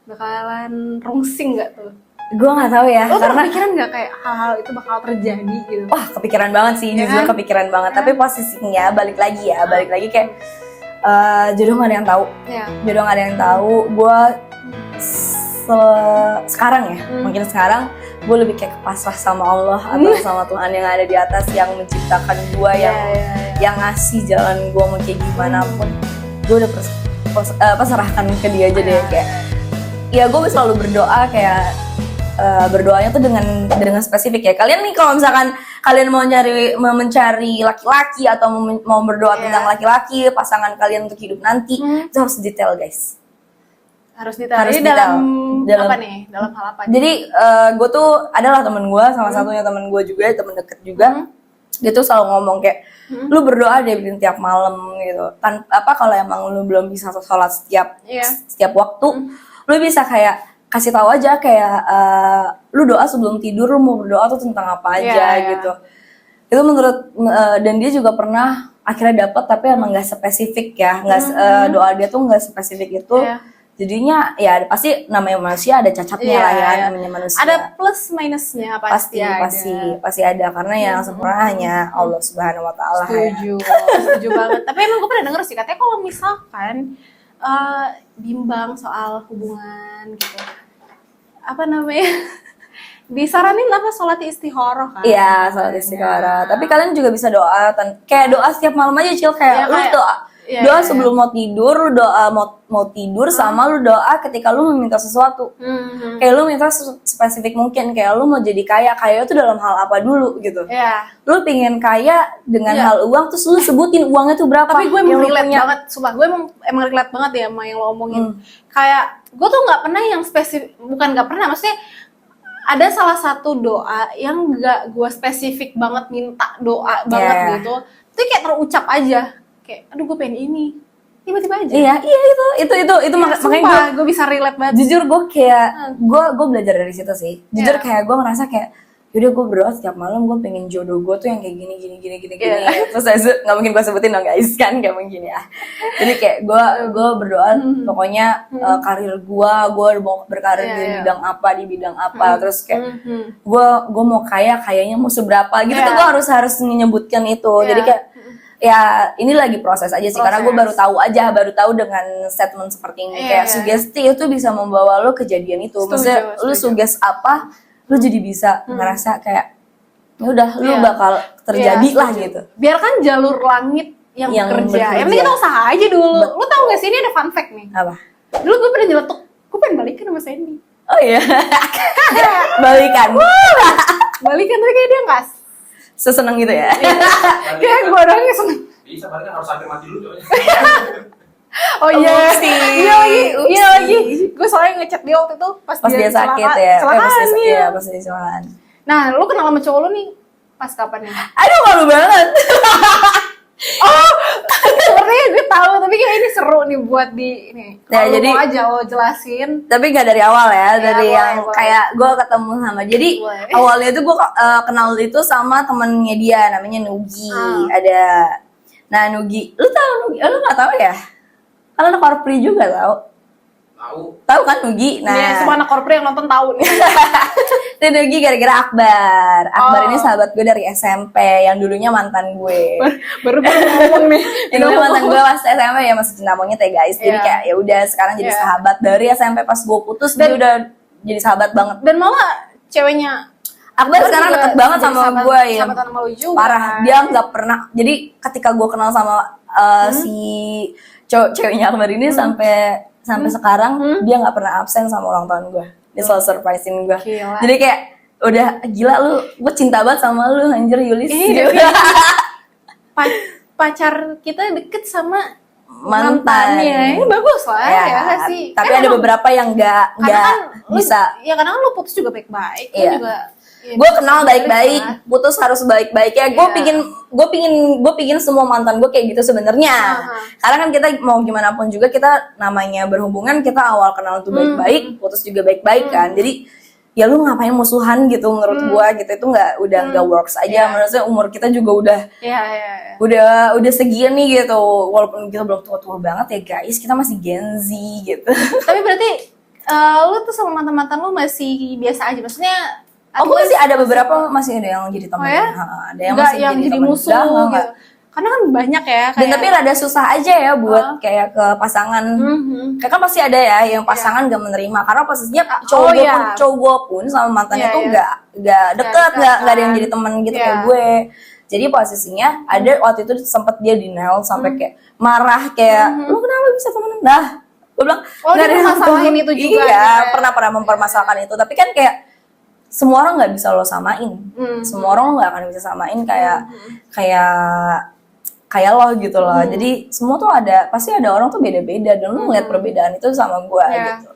bakalan rungsing gak tuh? Gue nggak tahu ya, lo karena kepikiran nggak kayak hal-hal itu bakal terjadi gitu? Wah kepikiran banget sih, jujur kepikiran banget. Tapi posisinya balik lagi kayak jodoh nggak ada yang tahu, jodoh nggak ada yang tahu. Gue sekarang ya, mungkin sekarang gue lebih kayak pasrah sama Allah atau sama Tuhan yang ada di atas, yang menciptakan gue, yang ngasih jalan gue mau kayak gimana pun, gue udah pasrahkan ke dia aja deh. Kayak ya gue selalu berdoa, kayak berdoanya tuh dengan spesifik ya. Kalian nih kalau misalkan kalian mau mencari laki-laki atau mau berdoa tentang laki-laki, pasangan kalian untuk hidup nanti, itu harus detail guys. Harus detail. Jadi dalam apa nih? Dalam hal apa? Jadi gue tuh adalah temen gue, salah satunya temen gue juga, temen deket juga. Dia tuh selalu ngomong kayak, lu berdoa deh tiap malam gitu. Kalau emang lu belum bisa sholat setiap waktu, lu bisa kayak kasih tahu aja kayak lu doa sebelum tidur, lu mau berdoa tuh tentang apa aja gitu. Itu menurut dan dia juga pernah akhirnya dapet, tapi emang nggak spesifik ya, doa dia tuh nggak spesifik itu. Jadinya ya pasti namanya manusia ada cacatnya lah ya, namanya manusia. Ada plus minusnya pasti ada, karena yang sempurna hanya Allah Subhanahu Wa Taala. Setuju banget. Tapi emang gue pernah denger sih katanya kalau misalkan bimbang soal hubungan gitu, apa namanya, disaranin apa, sholat istikharah kan? Iya, sholat istikharah. Tapi kalian juga bisa doa, kayak doa setiap malam aja Cil, kayak lu doa sebelum mau tidur, lu doa mau tidur, sama lu doa ketika lu meminta sesuatu. Kayak lu minta spesifik mungkin, kayak lu mau jadi kaya itu dalam hal apa dulu gitu. Lu pengen kaya dengan hal uang, terus lu sebutin uangnya tuh berapa. Tapi gue emang relate banget, sumpah gue emang relate banget ya sama yang lo omongin. Kayak gue tuh nggak pernah yang spesifik, bukan nggak pernah, maksudnya ada salah satu doa yang nggak gue spesifik banget minta doa banget gitu, itu kayak terucap aja, kayak aduh gue pengen ini, tiba-tiba aja. Iya itu makanya gue bisa relate banget. Jujur gue kayak gue belajar dari situ sih. Jujur kayak gue ngerasa kayak yaudah gue berdoa setiap malam gue pengen jodoh gue tuh yang kayak gini. Terus nggak mungkin gue sebutin dong guys, kan nggak mungkin ya. Jadi kayak gue berdoa pokoknya karir gue mau berkarir di bidang apa terus kayak gue mau kayaknya mau seberapa gitu tuh gue harus menyebutkan itu. Jadi kayak ya ini lagi proses aja sih karena gue baru tahu dengan statement seperti ini kayak sugesti itu bisa membawa lo kejadian itu. Maksudnya lo suges apa lu jadi bisa ngerasa kayak ya udah lu bakal terjadi lah gitu. Biarkan jalur langit yang bekerja. Yang penting kita usaha aja dulu. Lu tahu nggak sih, ini ada fun fact nih. Apa? Dulu gue pernah nyeletuk, gue pengen balikan sama Sandy. Oh iya. Balikan Tapi kayak dia nggak seseneng gitu ya. kayak gue orangnya seneng. Bisa balikan harus sampai mati dulu coy. Oh iya, iya lagi. Gue soalnya ngechat dia waktu itu pas dia sakit ya. Pas dia kecelakaan. Nah, lu kenal sama cowok lu nih pas kapan ya? Aduh malu banget. Sepertinya gue tahu, tapi kayak ini seru nih buat di ini. Ya, jadi mau aja lo jelasin. Tapi nggak dari awal ya, dari yang kayak gue ketemu sama. Jadi awalnya tuh gue kenal itu sama temennya dia, namanya Nugi. Nah Nugi, lu tahu Nugi? Lu nggak tahu ya? Kan anak korpri juga tahu kan Nugi. Nah semua anak korpri yang nonton tahu nih. Itu Nugi gara-gara Akbar ini sahabat gue dari SMP yang dulunya mantan gue. baru ngomong nih. Yang dulunya mantan gue pas SMP ya masih cinta monyet ya guys. Jadi kayak ya udah sekarang jadi sahabat dari SMP pas gue putus dia udah jadi sahabat banget. Dan malah ceweknya Akbar sekarang deket banget sama gue ya. Parah, dia nggak pernah. Jadi ketika gue kenal sama si ceweknya Akbar ini sampai sekarang dia nggak pernah absen sama ulang tahun gue. Dia selalu surprisein gue. Jadi kayak udah gila lu, gue cinta banget sama lu anjir Yulis. Pacar kita deket sama mantannya. Ini bagus lah ya sih. Tapi ada beberapa yang nggak bisa. Ya karena lu putus juga baik-baik. Juga gue kenal baik-baik, putus harus baik-baik ya. Gue pingin semua mantan gue kayak gitu sebenarnya. Karena kan kita mau gimana pun juga kita namanya berhubungan, kita awal kenal tuh baik-baik, putus juga baik-baik kan. Jadi ya lu ngapain musuhan gitu menurut gue gitu, itu nggak works aja. Menurutnya umur kita juga udah segini gitu, walaupun kita belum tua-tua banget ya guys, kita masih Gen Z gitu. Tapi berarti lu tuh sama mantan-mantan lu masih biasa aja, maksudnya gue masih ada beberapa masih ada yang jadi teman. Ada yang nggak masih yang jadi musuh gitu. Karena kan banyak ya kayak. Dan tapi rada susah aja ya buat kayak ke pasangan. Kayak kan pasti ada ya yang pasangan gak menerima karena posisinya cowok pun sama mantannya tuh gak deket, gak ada yang jadi teman gitu kayak gue. Jadi posisinya ada waktu itu sempet dia denial sampai kayak marah kayak lu kenapa bisa temenan? Dah, gue bilang nggak ada masalahin itu juga. Iya, pernah mempermasalahkan itu. Tapi kan kayak semua orang nggak bisa lo samain, semua orang nggak akan bisa samain kayak lo gitu loh. Jadi semua tuh pasti ada orang tuh beda-beda dan lo ngeliat perbedaan itu sama gue gitu.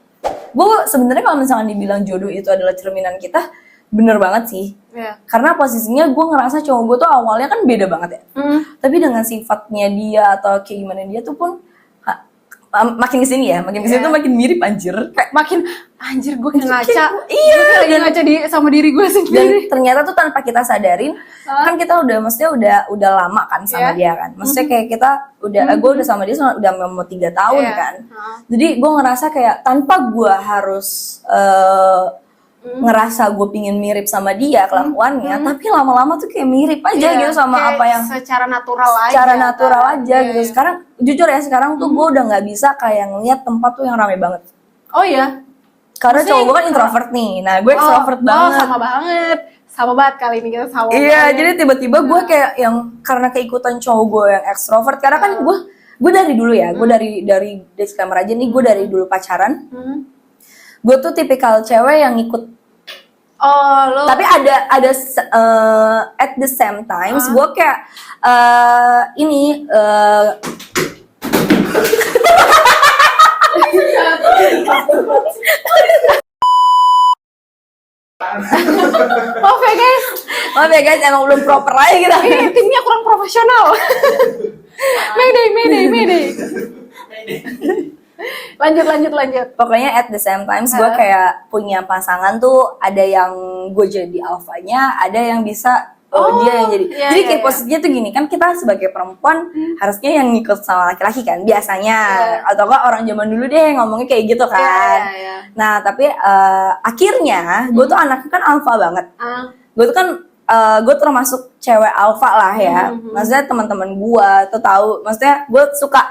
Gue sebenarnya kalau misalnya dibilang jodoh itu adalah cerminan kita, bener banget sih. Karena posisinya gue ngerasa cowok gue tuh awalnya kan beda banget ya. Tapi dengan sifatnya dia atau kayak gimana dia tuh pun makin kesini tuh makin mirip anjir. Kayak makin anjir gue kayak ngaca. Iya, gue ngaca sama diri gue sendiri. Dan ternyata tuh tanpa kita sadarin, kan kita udah lama kan sama dia kan. Maksudnya kayak kita gue udah sama dia udah mau 3 tahun kan. Jadi gue ngerasa kayak tanpa gue harus ngerasa gue pingin mirip sama dia kelakuannya, tapi lama-lama tuh kayak mirip aja gitu sama apa yang secara natural aja gitu. Sekarang jujur ya, sekarang tuh gue udah nggak bisa kayak ngeliat tempat tuh yang rame banget. Oh iya, karena cowok gue kan introvert nih, nah gue extrovert banget. Sama banget kali ini kita sama. Iya, jadi tiba-tiba gue kayak yang karena keikutan cowok gue yang extrovert, karena kan gue dari dulu ya, gue dari disclaimer aja nih, gue dari dulu pacaran. Gue tuh tipikal cewek yang ikut. Tapi ada at the same times gue kayak ini Maaf ya guys, emang belum proper aja gitu. Timnya kurang profesional. Mayday. Lanjut. Pokoknya at the same time gue kayak punya pasangan tuh, ada yang gue jadi alfanya, ada yang bisa dia yang jadi. Jadi kayak posisinya tuh gini, kan kita sebagai perempuan harusnya yang ngikut sama laki-laki kan biasanya, atau enggak orang zaman dulu deh ngomongnya kayak gitu kan. Nah tapi akhirnya gue tuh anaknya kan alfa banget. Gue tuh kan gue termasuk cewek alfa lah ya. Maksudnya teman-teman gue tuh tahu, maksudnya gue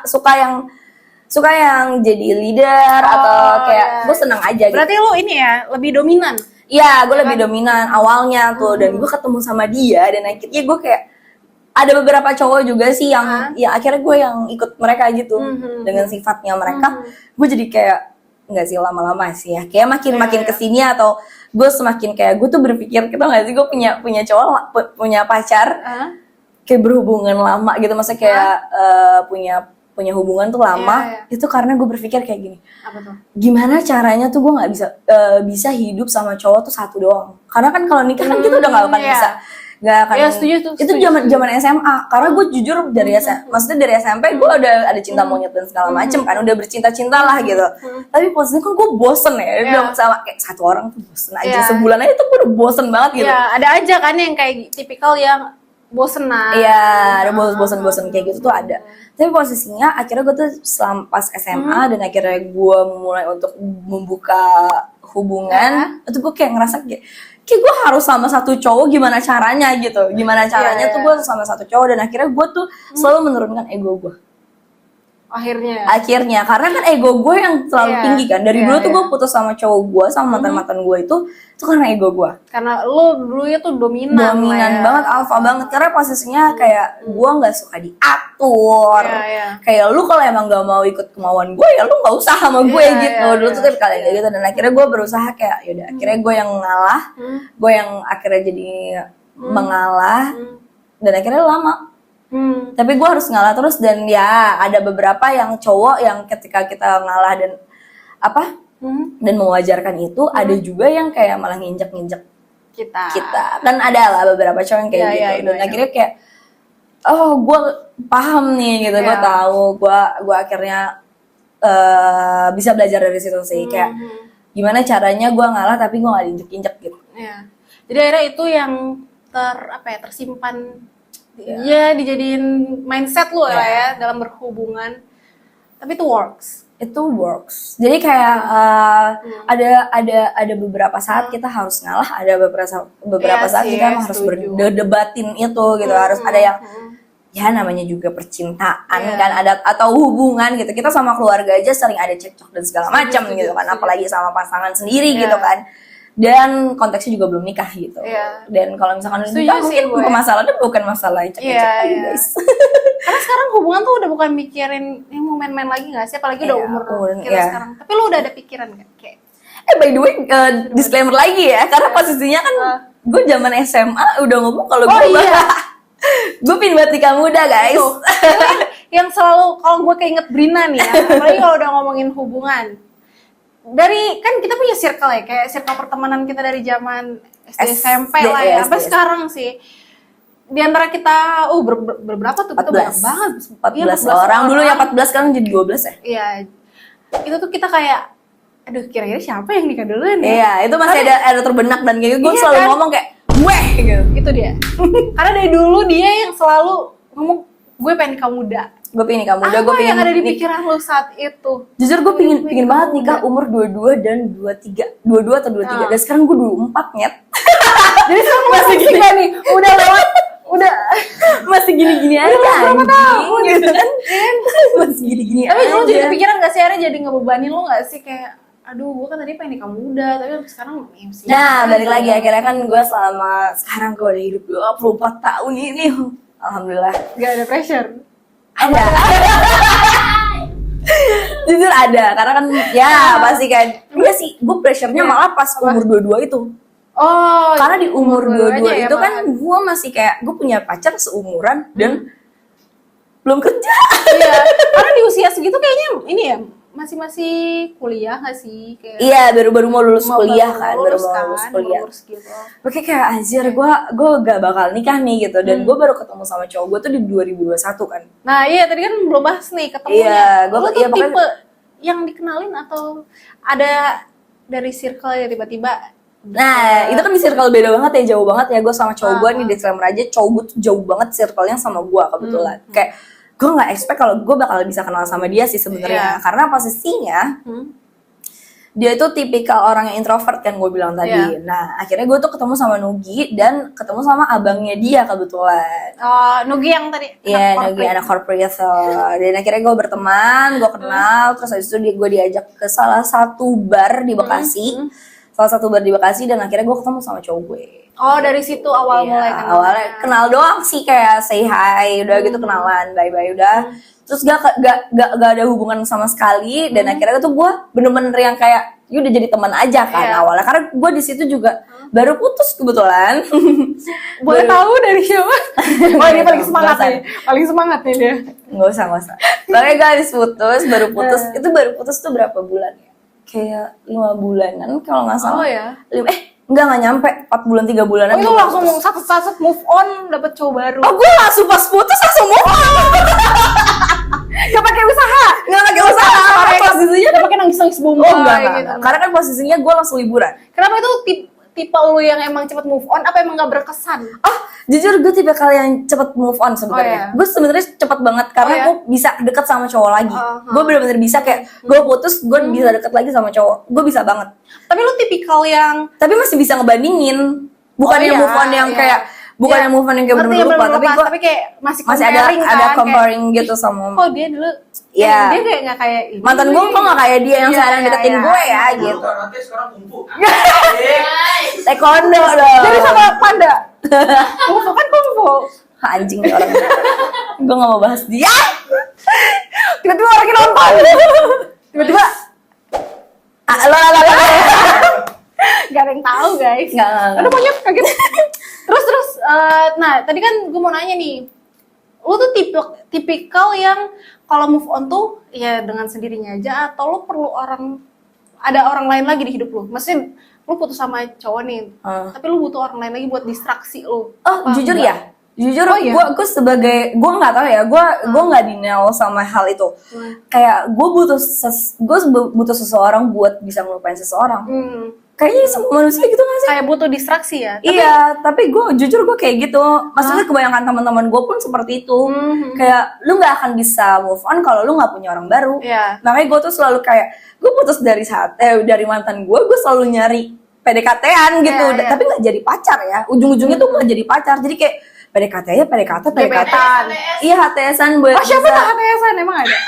suka yang jadi leader atau kayak gue seneng aja gitu. Berarti lu ini ya lebih dominan. Iya, gue lebih dominan awalnya tuh, dan gue ketemu sama dia, dan akhirnya gue kayak ada beberapa cowok juga sih yang ya akhirnya gue yang ikut mereka gitu dengan sifatnya mereka. Gue jadi kayak nggak sih lama-lama sih ya, kayak makin kesini atau gue semakin kayak gue tuh berpikir, kita nggak sih gue punya cowok punya pacar kayak berhubungan lama gitu, maksudnya kayak punya hubungan tuh lama itu karena gue berpikir kayak gini, apa tuh? Gimana caranya tuh gue nggak bisa hidup sama cowok tuh satu doang, karena kan kalau nikah kan kita udah nggak akan bisa, nggak akan. Setuju tuh. Itu zaman SMA, karena gue jujur dari maksudnya dari SMP gue udah ada cinta monyet dan segala macem kan, udah bercinta-cinta lah gitu. Tapi posisinya kan gue bosen ya, udah sama kayak satu orang tuh bosen aja, sebulan aja tuh gue udah bosen banget gitu. Iya, ada aja kan yang kayak tipikal yang bosenan. Iya, ada bosen-bosen kayak gitu tuh ada. Tapi posisinya akhirnya gue tuh pas SMA dan akhirnya gue mulai untuk membuka hubungan, itu gue kayak ngerasa kayak gue harus sama satu cowok, gimana caranya gitu. Gimana caranya tuh gue sama satu cowok, dan akhirnya gue tuh selalu menurunkan ego gue. Akhirnya karena kan ego gue yang terlalu tinggi kan. Dari dulu tuh gue putus sama cowok gue, sama mantan-mantan gue itu karena ego gue. Karena lo dulunya tuh dominan banget, alpha banget. Karena posisinya kayak gue nggak suka diatur. Kayak lu kalau emang nggak mau ikut kemauan gue, ya lu nggak usah sama gue gitu. Dulu tuh kan kayak gitu. Dan akhirnya gue berusaha kayak yaudah, akhirnya gue yang ngalah, gue yang akhirnya jadi mengalah, dan akhirnya lama. Tapi gue harus ngalah terus, dan ya ada beberapa yang cowok yang ketika kita ngalah dan dan mewajarkan itu, ada juga yang kayak malah nginjek kita. Kan ada lah beberapa cowok yang kayak gitu. Dan akhirnya kayak gue paham nih gitu, gue tahu, gue akhirnya bisa belajar dari situ sih, kayak gimana caranya gue ngalah tapi gue gak diinjek-injek gitu. Jadi akhirnya itu yang tersimpan. Ya dijadiin mindset lu lah ya dalam berhubungan. Tapi itu works. Jadi kayak ada beberapa saat kita harus ngalah, ada beberapa saat kita harus berdebatin itu gitu. Harus ada yang ya namanya juga percintaan kan, ada atau hubungan gitu. Kita sama keluarga aja sering ada cekcok dan segala macam gitu kan, apalagi sama pasangan sendiri gitu kan. Dan konteksnya juga belum nikah gitu. Dan kalau misalkan udah nikah, mungkin permasalahannya bukan masalah cek-cek aja guys. Karena sekarang hubungan tuh udah bukan mikirin mau main-main lagi nggak sih, apalagi udah umur kita sekarang. Tapi lu udah ada pikiran nggak kayak? By the way, disclaimer lagi ya, karena posisinya kan gue zaman SMA udah ngomong kalau gue pin buat nikah muda guys. Yang selalu kalau gue keinget Brina nih ya, apalagi kalau udah ngomongin hubungan. Dari kan kita punya circle ya, kayak circle pertemanan kita dari zaman SD SMP lah ya, sampai sekarang sih. Di antara kita berberapa tuh? 14. Kita banyak banget. 14 orang dulu ya, 14 sekarang jadi 12 ya. Iya. Itu tuh kita kayak aduh, kira-kira siapa yang nikah duluan ya? Iya, itu masih ada terbenak, dan kayak gue selalu ngomong kayak gue gitu. Itu dia. Karena dari dulu dia yang selalu ngomong gue pengen nikah muda. Gue pengen nikah muda, gue pengen yang ada di pikiran lu saat itu? Jujur gue pengen banget nikah umur 22 dan 23. 22 atau 23. Dan sekarang gue 24 nyet. Jadi sekarang masih gini nih, udah lewat, masih gini-gini aja. Berapa tahun gitu kan? Masih gini-gini aja. Tapi lu jadi kepikiran gak sih, akhirnya jadi ngebebanin lu gak sih kayak aduh, gue kan tadi pengen nikah muda, tapi sekarang MC. Nah, balik lagi akhirnya kan gue selama sekarang gue udah hidup 24 tahun ini. Alhamdulillah. Gak ada pressure. Ada. Jujur ada, karena kan ya pasti kan. Enggak sih, gue pressure-nya malah pas umur 22 itu. Karena di umur 22 itu kan gue masih kayak, gue punya pacar seumuran dan belum kerja. Iya, karena di usia segitu kayaknya ini ya, masih kuliah nggak sih? Kayak Iya, baru mau lulus kuliah kan, baru lulus mau kan, lulus kuliah. lulus gitu. Oke, kayak anjir gue gak bakal nikah nih gitu. Dan gue baru ketemu sama cowok gue tuh di 2021 kan. Nah iya tadi kan belum bahas nih ketemunya. Iya, Lu tuh iya, pokoknya- tipe yang dikenalin atau ada dari circle ya tiba-tiba? Nah, itu kan di circle beda banget ya, jauh banget ya. Gue sama cowok gue nih, Ah. disclaimer aja, cowok gue tuh jauh banget circle-nya sama gue kebetulan. Kayak gue nggak expect kalau gue bakal bisa kenal sama dia sih sebenarnya. Iya. Karena posisinya dia itu tipikal orang yang introvert kan gue bilang tadi. Iya. Nah, akhirnya gue tuh ketemu sama Nugi dan ketemu sama abangnya dia kebetulan. Oh, Nugi yang tadi. Iya, anak Nugi corporate. anak corporate. So. Dan akhirnya gue berteman, gue kenal, terus habis itu gue diajak ke salah satu bar di Bekasi. Salah satu bar di Bekasi dan akhirnya gue ketemu sama cowok gue. Oh, dari situ awal Iya, mulai kenal. awalnya kenal doang sih, kayak say hi, udah gitu kenalan, bye udah. Terus gak ada hubungan sama sekali dan akhirnya tuh gue bener-bener yang kayak ya udah jadi teman aja kan Iya. awalnya, karena gue di situ juga baru putus kebetulan. Boleh tahu dari siapa? Oh, ini paling Nggak semangat usah. nih. Paling semangat nih dia. nggak usah Makanya gue habis putus, baru putus itu baru putus tuh berapa bulan ya, kayak 5 bulanan kalau nggak salah. Oh ya. Nggak nyampe 4 bulan 3 bulanan. Oh, itu gue langsung putus. satu move on, dapet cowok baru. Oh, gue langsung pas putus langsung move on. Gak pakai usaha. Nggak pakai usaha, karena posisinya Gak pakai nangis oh bombay enggak, gitu. karena kan posisinya gue langsung liburan. Kenapa itu tipe lu yang emang cepet move on apa emang gak berkesan? Jujur gue tipe kalian cepet move on Oh, iya. sebenarnya. Gue sebenarnya cepet banget karena Oh, iya? gue bisa deket sama cowok lagi. Gue bener-bener bisa kayak gue putus, gue bisa deket lagi sama cowok. Gue bisa banget. Tapi lu tipikal yang Tapi masih bisa ngebandingin. Bukan Oh, yang iya, move on yang iya. kayak bukan Iya. yang move on yang kayak ngerti bener-bener yang lupa, tapi gue tapi kayak masih masih ada comparing kan, kayak, comparing gitu sama oh dia dulu Iya. dia kayak nggak kayak ini mantan gue kok nggak kayak dia yang Iya, sekarang iya, deketin iya. gue ya Dulu gitu. karate sekarang kungfu. Taekwondo dong. jadi sama panda kungfu kan kungfu Anjing nih orang. Gue gak mau bahas dia. tiba-tiba orangnya nonton tiba-tiba Lo. gak ada yang tahu guys Nggak. aduh monyet kaget terus nah tadi kan gue mau nanya nih lu tuh tipikal yang kalau move on tuh ya dengan sendirinya aja atau lu perlu ada orang lain lagi di hidup lu maksudnya lu putus sama cowok nih tapi lu butuh orang lain lagi buat distraksi lu Jujur ya. Jujur, Oh, iya? gue sebagai gue nggak tahu ya, gue nggak denial sama hal itu. Kayak gue butuh seseorang buat bisa ngelupain seseorang. Kayaknya semua manusia gitu nggak sih? kayak butuh distraksi ya Iya, tapi gue jujur gue kayak gitu. Maksudnya kebanyakan teman-teman gue pun seperti itu. Kayak lu nggak akan bisa move on kalau lu nggak punya orang baru. Iya. Makanya gue tuh selalu kayak gue putus dari dari mantan gue selalu nyari PDKT-an gitu. Iya, iya. Tapi nggak jadi pacar ya. Ujung-ujungnya tuh nggak jadi pacar. Jadi kayak PDKT aja, PDKT. Gebetan. Iya, HTS-an buat oh siapa bisa- tuh HTS-an emang ada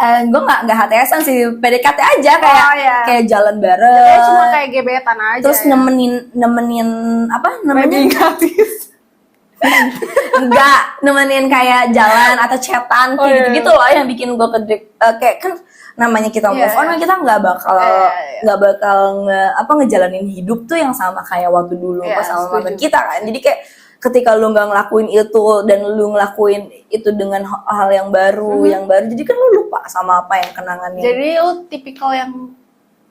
gue nggak HTS-an sih, PDKT aja kayak Oh, iya. kayak jalan bareng. kayak cuma kayak gebetan aja Terus ya. nemenin apa namanya? Baby gratis Enggak, nemenin kayak jalan atau chatan Oh, kayak iya. gitu-gitu loh yang bikin gue kayak kan namanya kita move Iya, on iya. kan kita nggak bakal Iya. nggak bakal ngejalanin hidup tuh yang sama kayak waktu dulu Iya, pas sama setuju. mantan kita kan. Jadi kayak ketika lu nggak ngelakuin itu dan lu ngelakuin itu dengan hal yang baru, jadi kan lu lupa sama apa yang kenangannya. jadi lu tipikal yang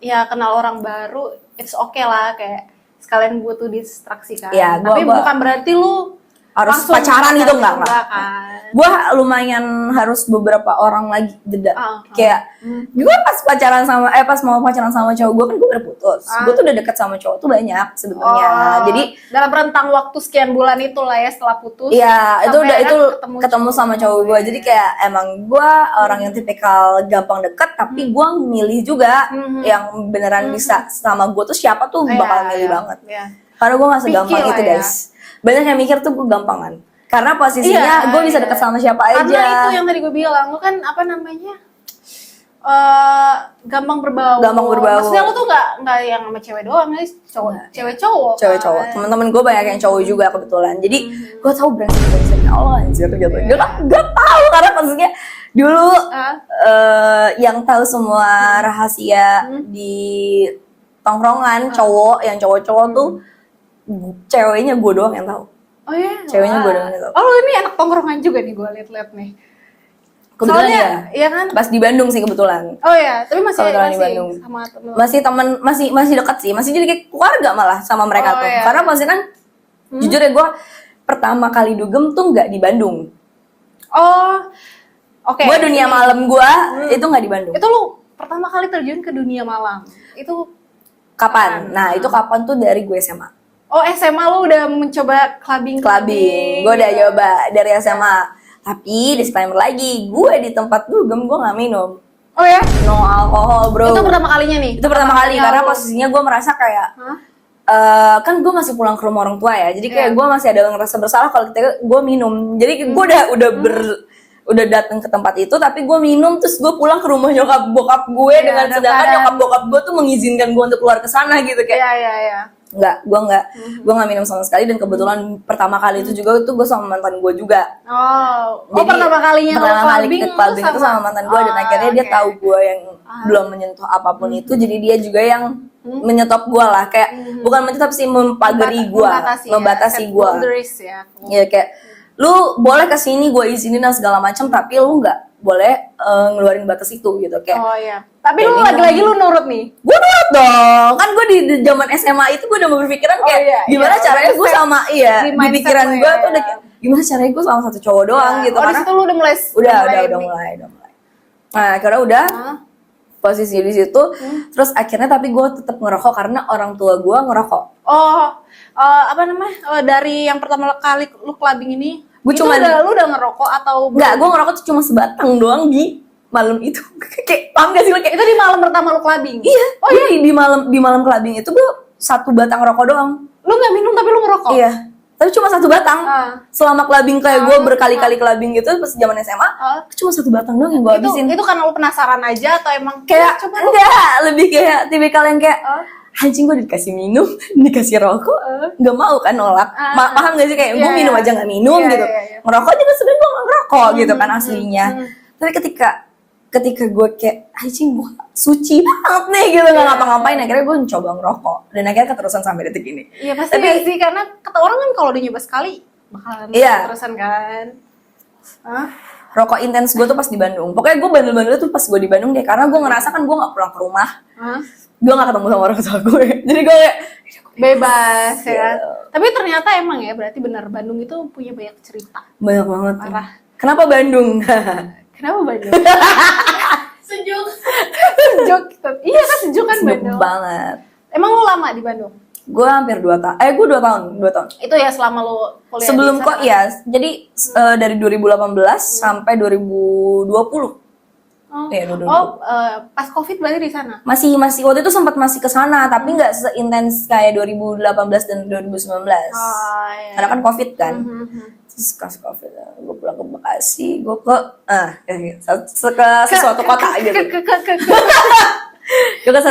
ya kenal orang baru it's okay lah kayak sekalian butuh distraksi kan Iya, tapi gua- bukan berarti lu harus langsung pacaran gitu enggak enggak. kan Gue lumayan harus beberapa orang lagi jeda. Ah, Kayak gue pas pacaran sama pas mau pacaran sama cowok gue kan gue udah putus. Gue tuh udah deket sama cowok tuh banyak sebenarnya. Jadi dalam rentang waktu sekian bulan itu lah ya setelah putus iya itu sampai udah itu akhirnya ketemu sama cowok gue. Jadi kayak emang gue orang yang tipikal gampang deket tapi gue milih juga yang beneran bisa sama gue tuh siapa tuh Iya, bakal milih iya, banget. iya. Karena gue gak segampang Pikir lah itu ya. guys. Banyak yang mikir tuh gue gampangan. Karena posisinya Iya, gue bisa iya. deket sama siapa aja. Karena itu yang tadi gue bilang, lu kan apa namanya gampang berbaur. Gampang berbaur. Maksudnya lu tuh nggak yang sama cewek doang, guys, cewek cowok. Cewek cowok, teman-teman gue banyak yang cowok juga kebetulan. Jadi gue tahu brengsek-brengseknya Allah anjir gitu. Gue tahu karena maksudnya dulu yang tahu semua rahasia di tongkrongan cowok, yang cowok-cowok tuh ceweknya gue doang yang tahu. Oh iya. Ceweknya wah. gue doang yang tahu. Oh lu ini anak tongkrongan juga nih gue liat-liat nih. Kebetulan Soalnya, ya. iya kan? Pas di Bandung sih kebetulan. Oh ya, tapi masih Kebetulan di Bandung. sama temen. Masih teman, masih dekat sih. Masih jadi kayak keluarga malah sama mereka Oh, tuh. iya. Karena maksudnya kan jujur ya gue pertama kali dugem tuh nggak di Bandung. Oh, oke. Gue dunia malam gue itu nggak di Bandung. Itu lu pertama kali terjun ke dunia malam. Itu Kapan? Nah itu kapan tuh dari gue SMA. oh SMA lu udah mencoba clubbing. Gue udah coba dari SMA. Tapi disclaimer lagi, gue di tempat dugem gue nggak minum. Oh ya? No alkohol bro. Itu pertama kalinya nih? Itu pertama kali Ya karena lu- posisinya gue merasa kayak Hah? kan gue masih pulang ke rumah orang tua ya, jadi kayak Iya. gue masih ada ngerasa bersalah kalau ketika gue minum. Jadi gue udah datang ke tempat itu, tapi gue minum terus gue pulang ke rumah nyokap bokap gue Iya, dengan dalam sedangkan keadaan- nyokap bokap gue tuh mengizinkan gue untuk keluar ke sana gitu kayak Iya. gue nggak minum sama sekali. Dan kebetulan pertama kali itu juga tuh gue sama mantan gue juga. Oh, Jadi, pertama kalinya lu pertama kali clubbing, ke clubbing itu sama mantan gue dan akhirnya dia oke. tahu gue yang belum menyentuh apapun itu, jadi dia juga yang menyetop gue lah, kayak bukan menyetop sih, mempagari gue, membatasi set gue. boundaries ya. Ya kayak lu boleh kesini gue izinin dan segala macam, tapi lu nggak boleh ngeluarin batas itu gitu kayak. Oh iya. Tapi kayak lu minum. lagi-lagi lu nurut nih. Gue nurut dong, kan gue di zaman SMA itu gue udah berpikiran Oh, kayak iya, gimana iya, caranya udah gue set sama di di mindset pikiran lu gue ya, tuh udah ya. kayak gimana caranya gue sama satu cowok doang Ya. gitu. Oh, di Karena situ lu udah mulai udah mulai. Nah akhirnya udah Hah? posisi di situ, terus akhirnya tapi gue tetap ngerokok karena orang tua gue ngerokok. Oh, apa namanya? Dari yang pertama kali lu clubbing ini, Gua itu cuman- lu udah ngerokok atau Enggak, gue ngerokok tuh cuma sebatang doang di malam itu. Kayak paham gak sih lo kayak? itu di malam pertama lu clubbing? Iya. Oh iya, di malam clubbing itu gue satu batang rokok doang. Lu nggak minum tapi lu ngerokok? Iya. Tapi cuma satu batang. Ah. Selama clubbing kayak gue berkali-kali clubbing gitu pas zaman SMA, cuma satu batang doang yang gue habisin. Itu karena lu penasaran aja atau emang Kayak coba lu enggak, lebih kayak tipikal yang kayak anjing gue dikasih minum, dikasih rokok, nggak mau kan nolak. Paham gak sih kayak gue Iya, minum iya. aja nggak minum Iya, gitu. iya, iya. Ngerokok juga sebenarnya gue nggak ngerokok gitu kan aslinya. Tapi ketika gue kayak anjing gue suci banget nih gitu nggak ngapa-ngapain, akhirnya gue mencoba ngerokok dan akhirnya keterusan sampai detik ini. Iya pasti Tapi- nggak sih, karena kata orang kan kalau udah nyoba sekali bakalan Iya. terusan kan. Hah? Rokok intens gue tuh pas di Bandung. Pokoknya gue bandel-bandel tuh pas gue di Bandung deh, karena gue ngerasa kan gue nggak pulang ke rumah, Hah? gue nggak ketemu sama orang tua gue. Jadi gue kayak Bebas ya. Iya. Tapi ternyata emang ya berarti benar Bandung itu punya banyak cerita. banyak banget. Parah. Kenapa Bandung? Kenapa Bandung? Sejuk. Sejuk. Iya kan sejuk kan Sejuk Bandung. banget. Emang lu lama di Bandung? Gue hampir 2 tahun. Gue 2 tahun. Itu ya selama lu kuliah Sebelum di kok sana? ya. Jadi dari 2018 sampai 2020. Oh, Iya, dulu. Pas Covid berarti di sana. Masih waktu itu sempat masih ke sana, tapi nggak seintens kayak 2018 dan 2019. iya. Karena kan Covid kan. Mhm. Terus pas Covid, gue pulang ke Bekasi, gue ke sesuatu kota gitu. Gue ke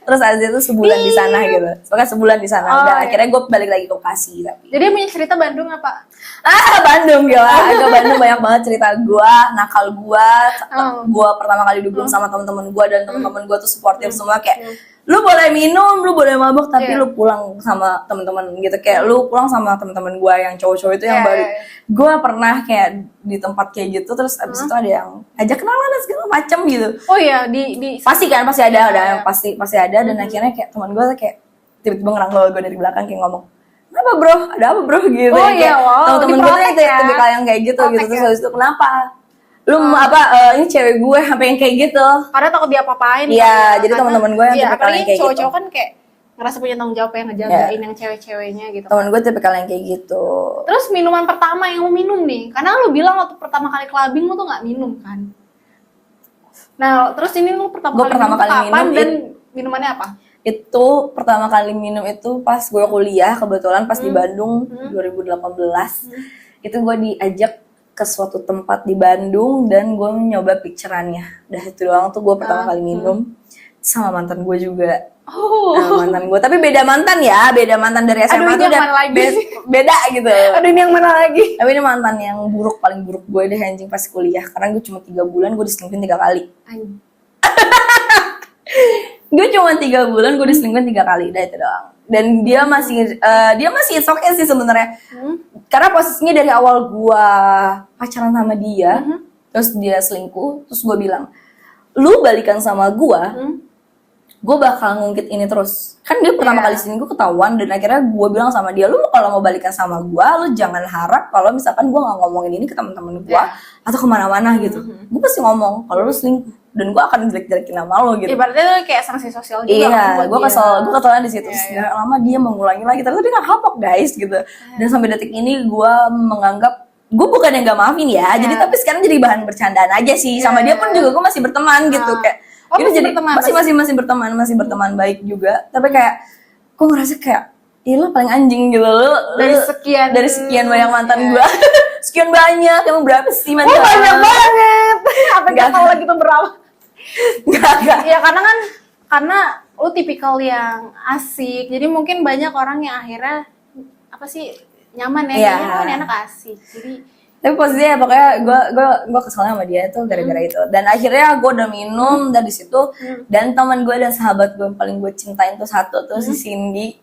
terus abis itu sebulan di sana gitu. Pokoknya sebulan di sana. Oh, Dan iya. akhirnya gue balik lagi ke Bekasi tapi. Jadi yang punya cerita Bandung apa? Bandung gila. Agak Bandung banyak banget cerita gue, nakal gue. Oh. Gue pertama kali dugem sama teman-teman gue dan teman-teman gue tuh supportive semua kayak lu boleh minum, lu boleh mabuk tapi Iya. lu pulang sama teman-teman gitu. Kayak lu pulang sama teman-teman gue yang cowok-cowok itu yang Iya, baru. iya. Gue pernah kayak di tempat kayak gitu terus abis itu ada yang ajak kenalan dan segala macem gitu. Oh iya di Pasti kan pasti ada, Iya, ada iya. pasti ada dan akhirnya kayak teman gue kayak tiba-tiba ngerangkul gue dari belakang kayak ngomong kenapa bro, ada apa bro gitu. Oh, Kayak iya, wow, teman-teman gue diprotek tuh ya. tipikal yang kayak gitu Protek terus ya. habis itu kenapa lu mau ini cewek gue sampai yang kayak gitu. karena takut diapa-apain. Iya, kan, jadi karena- teman-teman gue yang iya, tipikal apalagi yang kayak cowok-cowok gitu. kan kayak ngerasa punya tanggung jawab yang ngejagain yang cewek-ceweknya gitu. Teman gue tipikal yang kayak gitu. Terus minuman pertama yang lu minum nih, karena lu bilang waktu pertama kali clubbing lu tuh nggak minum kan? Nah, terus ini lu pertama Gua kali pertama minum kali kapan minum dan minumannya apa? Itu pertama kali minum itu pas gue kuliah, kebetulan pas di Bandung 2018. Itu gue diajak ke suatu tempat di Bandung dan gue nyoba picturannya. Udah itu doang tuh gue pertama kali minum sama mantan gue juga. Oh, Nah, mantan gue, tapi beda mantan ya, beda mantan dari SMA Aduh, ini tuh yang udah mana lagi? beda gitu. aduh ini yang mana lagi? Tapi ini mantan yang buruk, paling buruk gue deh anjing pas kuliah. Karena gue cuma 3 bulan, gue diselingkuhin 3 kali. Gue cuma 3 bulan, gue diselingkuhin 3 kali, udah itu doang. Dan dia masih it's okay sih sebenarnya. karena posisinya dari awal gue pacaran sama dia, terus dia selingkuh, terus gue bilang, lu balikan sama gue bakal ngungkit ini terus. Kan dia pertama kali selingkuh ketahuan, dan akhirnya gue bilang sama dia, lu kalau mau balikan sama gue, lu jangan harap kalau misalkan gue nggak ngomongin ini ke teman-teman gue atau kemana-mana gitu. Gue pasti ngomong kalau lu selingkuh, dan gue akan jelek-jelekin nama lo gitu. Ibaratnya tuh kayak sanksi sosial juga. Iya, gue keselnya di situ. Sebenarnya lama dia mengulangi lagi, ternyata dia nggak kapok guys gitu. Dan sampai detik ini gue menganggap gue bukan yang gak maafin ya, jadi tapi sekarang jadi bahan bercandaan aja sih. Sama dia pun juga gue masih berteman gitu, kayak masih jadi berteman, masih berteman baik juga. Tapi kayak gue ngerasa kayak, ih lo paling anjing gitu lo dari sekian banyak mantan gue. Sekian banyak, emang berapa sih mantan? Oh banyak banget. Apa nggak tahu lagi tuh berapa? Enggak. Ya karena lu tipikal yang asik, jadi mungkin banyak orang yang akhirnya apa sih nyaman ya, kayaknya ini anak asik. Jadi tapi posisinya pokoknya gue keselnya sama dia itu gara-gara itu. Dan akhirnya gue udah minum dari situ, dan teman gue dan sahabat gue yang paling gue cintain tuh satu tuh si Cindy.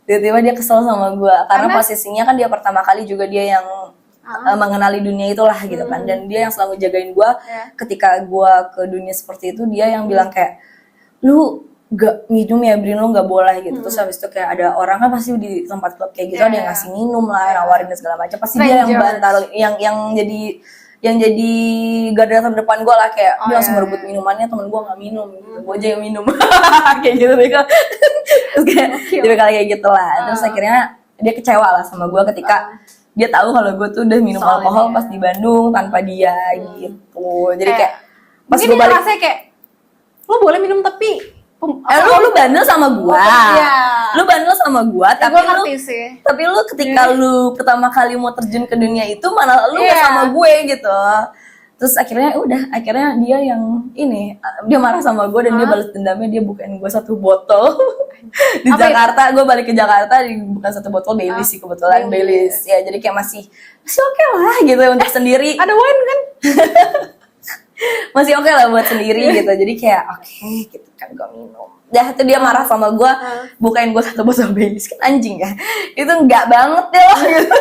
Tiba-tiba dia kesel sama gue karena posisinya kan dia pertama kali juga dia yang mengenali dunia itulah gitu kan, dan dia yang selalu jagain gue ketika gue ke dunia seperti itu. Dia yang bilang kayak, lu gak minum ya Brin, lu gak boleh gitu. Terus habis itu kayak ada orang kan pasti di tempat klub kayak gitu ada yang ngasih minum lah, nawarin dan segala macam, pasti dia yang bantal, yang jadi garda terdepan gue lah, kayak dia langsung merebut minumannya, temen gue nggak minum gitu, gue aja yang minum. Kayak gitu deh. Terus kayak jadi kayak gitu lah. Terus akhirnya dia kecewa lah sama gue ketika dia tahu kalau gue tuh udah minum alkohol pas di Bandung tanpa dia gitu. Jadi kayak pas gue balik rasanya kayak lu boleh minum tapi lu bandel sama gua. Lu bandel sama gua, tapi lu ketika lu pertama kali mau terjun ke dunia itu mana lu gak sama gue gitu. Terus akhirnya dia yang dia marah sama gue, dan dia balas dendamnya, dia bukain gue 1 botol di Jakarta. Gue balik ke Jakarta bukan 1 botol Baileys sih kebetulan. Baileys ya, jadi kayak masih oke lah gitu untuk sendiri. Ada wine kan? Masih oke lah buat sendiri gitu. Jadi kayak oke, gitu kan gue minum. Dah itu dia marah sama gue, bukain gue 1 botol Baileys, kan anjing ya. Itu enggak banget deh loh gitu.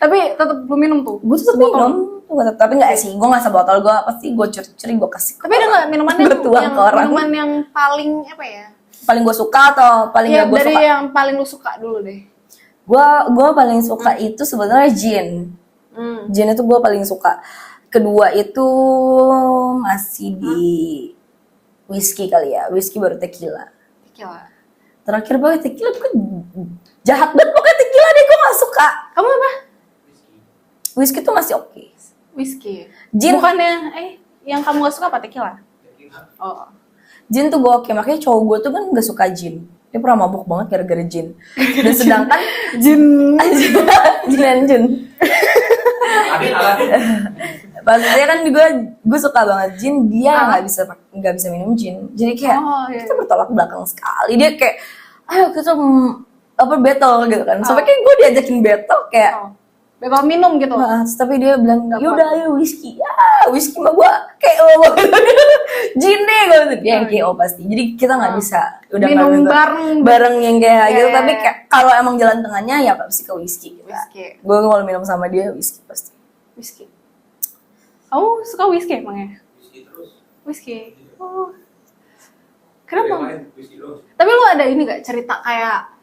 Tapi tetap belum minum tuh. Gue tetap minum. Tapi enggak sih, gue enggak sebotol, gue pasti gue curi-curi gue kasih. Tapi ada enggak minuman yang paling apa ya? Paling gue suka atau paling gak gue suka? Dari yang paling lu suka dulu deh. Gue paling suka itu sebenarnya gin. Gin itu gue paling suka. Kedua itu masih di whisky kali ya. Whisky baru tequila. Terakhir banget tequila, gue jahat banget pokoknya tequila deh, gue gak suka. Kamu apa? Whisky tuh masih oke. Whisky. Gin bukannya yang kamu gak suka apa tequila? Oh. Gin tuh gue oke, makanya cowok gue tuh kan gak suka gin. Dia pernah mabuk banget gara-gara gin. Dan sedangkan gin. Maksudnya kan gue suka banget gin, dia nggak bisa minum gin. Jadi kayak kita bertolak belakang sekali. Dia kayak ayo kita battle gitu kan. Sampai kayak gue diajakin battle kayak battle minum gitu. Tapi dia bilang yaudah ayo whisky. Whisky mah gue kayak gin deh gitu. Dia yang KO pasti. Jadi kita nggak bisa udah minum bareng yang kayak gitu. Tapi kayak kalau emang jalan tengahnya ya pasti ke whisky. Gue kalau minum sama dia whisky pasti. Whisky. Kamu suka whisky emangnya? Whisky terus. Whisky. Oh. Kenapa? Whisky terus. Tapi lu ada ini gak cerita kayak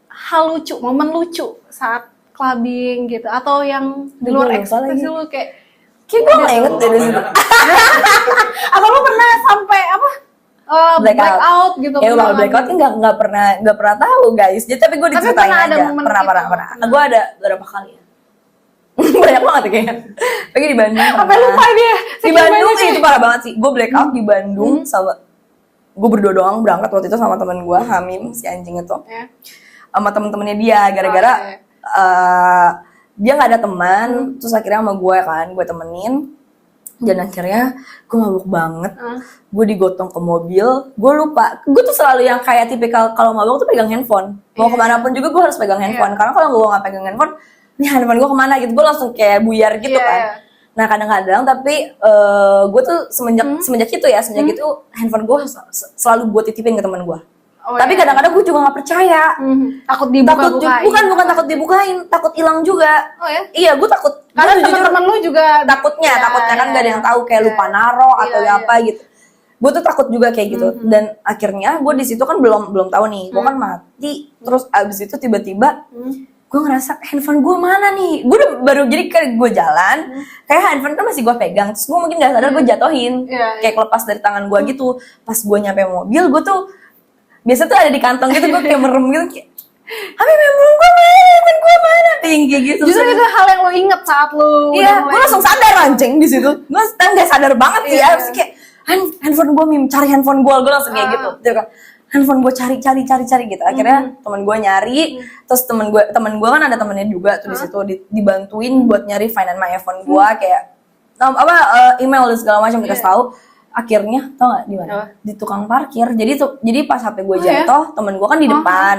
hal lucu, momen lucu saat clubbing gitu, atau yang di luar ekspektasi lu kayak gue gak inget dari situ. Atau lu pernah sampai apa? Blackout gitu. Ya kalau blackout kan nggak pernah tahu guys. Jadi tapi gue diceritain aja. Pernah. Gue ada beberapa kali ya. Banyak banget ya kayaknya. Lagi di Bandung. Apa lupa dia? Di Bandung sih itu parah banget sih. Gue blackout di Bandung sama gue berdua doang berangkat waktu itu sama teman gue Hamim si anjing itu. Sama temen-temennya dia gara-gara dia nggak ada teman. Terus akhirnya sama gue kan, gue temenin. Dan akhirnya gue mabuk banget. Gue digotong ke mobil. Gue lupa. Gue tuh selalu yang kayak tipikal kalau mabuk tuh pegang handphone. Mau kemanapun juga gue harus pegang handphone. Karena kalau gue nggak pegang handphone, ini handphone gue kemana gitu, gue langsung kayak buyar gitu kan. Nah kadang-kadang tapi gue tuh semenjak itu handphone gue selalu gue titipin ke teman gue. Tapi kadang-kadang gue juga nggak percaya. Takut dibuka-bukain. Bukan takut dibukain, takut hilang juga. Oh ya? Iya, gue takut. Karena Gua jujur teman-teman lu juga takutnya kan gak ada yang tahu kayak lupa naro atau apa gitu. Gue tuh takut juga kayak gitu. Dan akhirnya gue di situ kan belum tahu nih. Gue kan mati. Terus abis itu tiba-tiba gue ngerasa handphone gue mana nih. Gue udah baru jadi kayak gue jalan, kayak handphone kan masih gue pegang. Terus gue mungkin gak sadar gue jatohin, kayak lepas dari tangan gue gitu. Pas gue nyampe mobil, gue tuh biasa tuh ada di kantong gitu, gue kayak merem gitu kayak, handphone gue mana, tinggi gitu. Justru itu hal yang lo inget saat lo. Iya, gue langsung sadar anjing di situ. Gue nggak sadar banget sih, harus kayak handphone gue, cari handphone gue langsung kayak gitu. Dia kan handphone gue cari gitu. Akhirnya teman gue nyari, terus teman gue kan ada temennya juga tuh di situ dibantuin buat nyari find my iPhone gue kayak email dan segala macam dikasih tahu. Akhirnya tau gak di mana? Di tukang parkir. Jadi pas HP gue jatuh, temen gue kan di depan.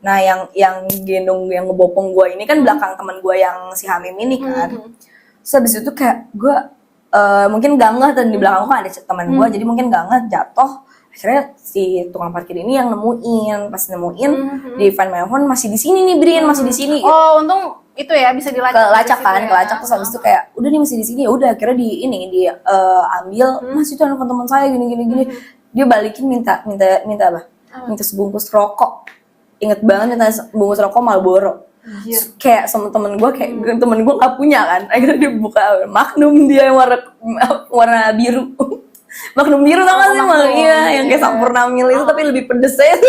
Nah yang gendong, yang ngebopong gue ini kan belakang temen gue yang si Hamim ini kan. Terus habis itu kayak gue mungkin gak ngeh, dan di belakang gue kan ada temen gue, jadi mungkin gak ngeh, jatuh. Akhirnya si tukang parkir ini yang nemuin. Pas nemuin di Find My iPhone masih di sini nih, Brin, masih di sini. Oh, untung itu ya bisa dilacak. Kelacak terus habis itu kayak udah nih masih di sini. Ya udah akhirnya ambil, Mas itu handphone teman saya gini. Dia balikin minta apa? Minta sebungkus rokok. Inget banget minta sebungkus rokok Marlboro. Kayak sama temen gue, kayak temen gue nggak punya kan. Akhirnya dia buka Magnum, dia yang warna biru. Magnum biru tau gak sih? Iya, yang kayak Sampurnamil itu tapi lebih pedes aja.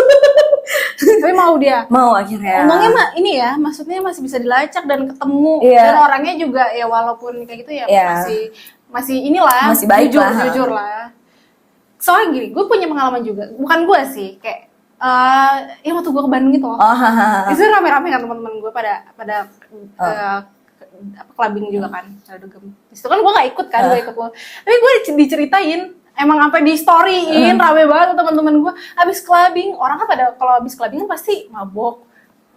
Tapi mau dia? Mau akhirnya. Untungnya ini ya, maksudnya masih bisa dilacak dan ketemu. Dan orangnya juga ya walaupun kayak gitu ya masih inilah. Masih baik jujur lah. Soalnya gini, gue punya pengalaman juga. Bukan gue sih, kayak yang waktu gue ke Bandung itu loh. Itu rame-rame kan teman-teman gue pada clubbing juga kan, ada dugem. Di situ kan gue nggak ikut kan, gue ikut lo. Tapi gue diceritain, emang sampai di storyin, rame banget teman-teman gue. Abis clubbing, orang kan kalau abis clubbing kan pasti mabok,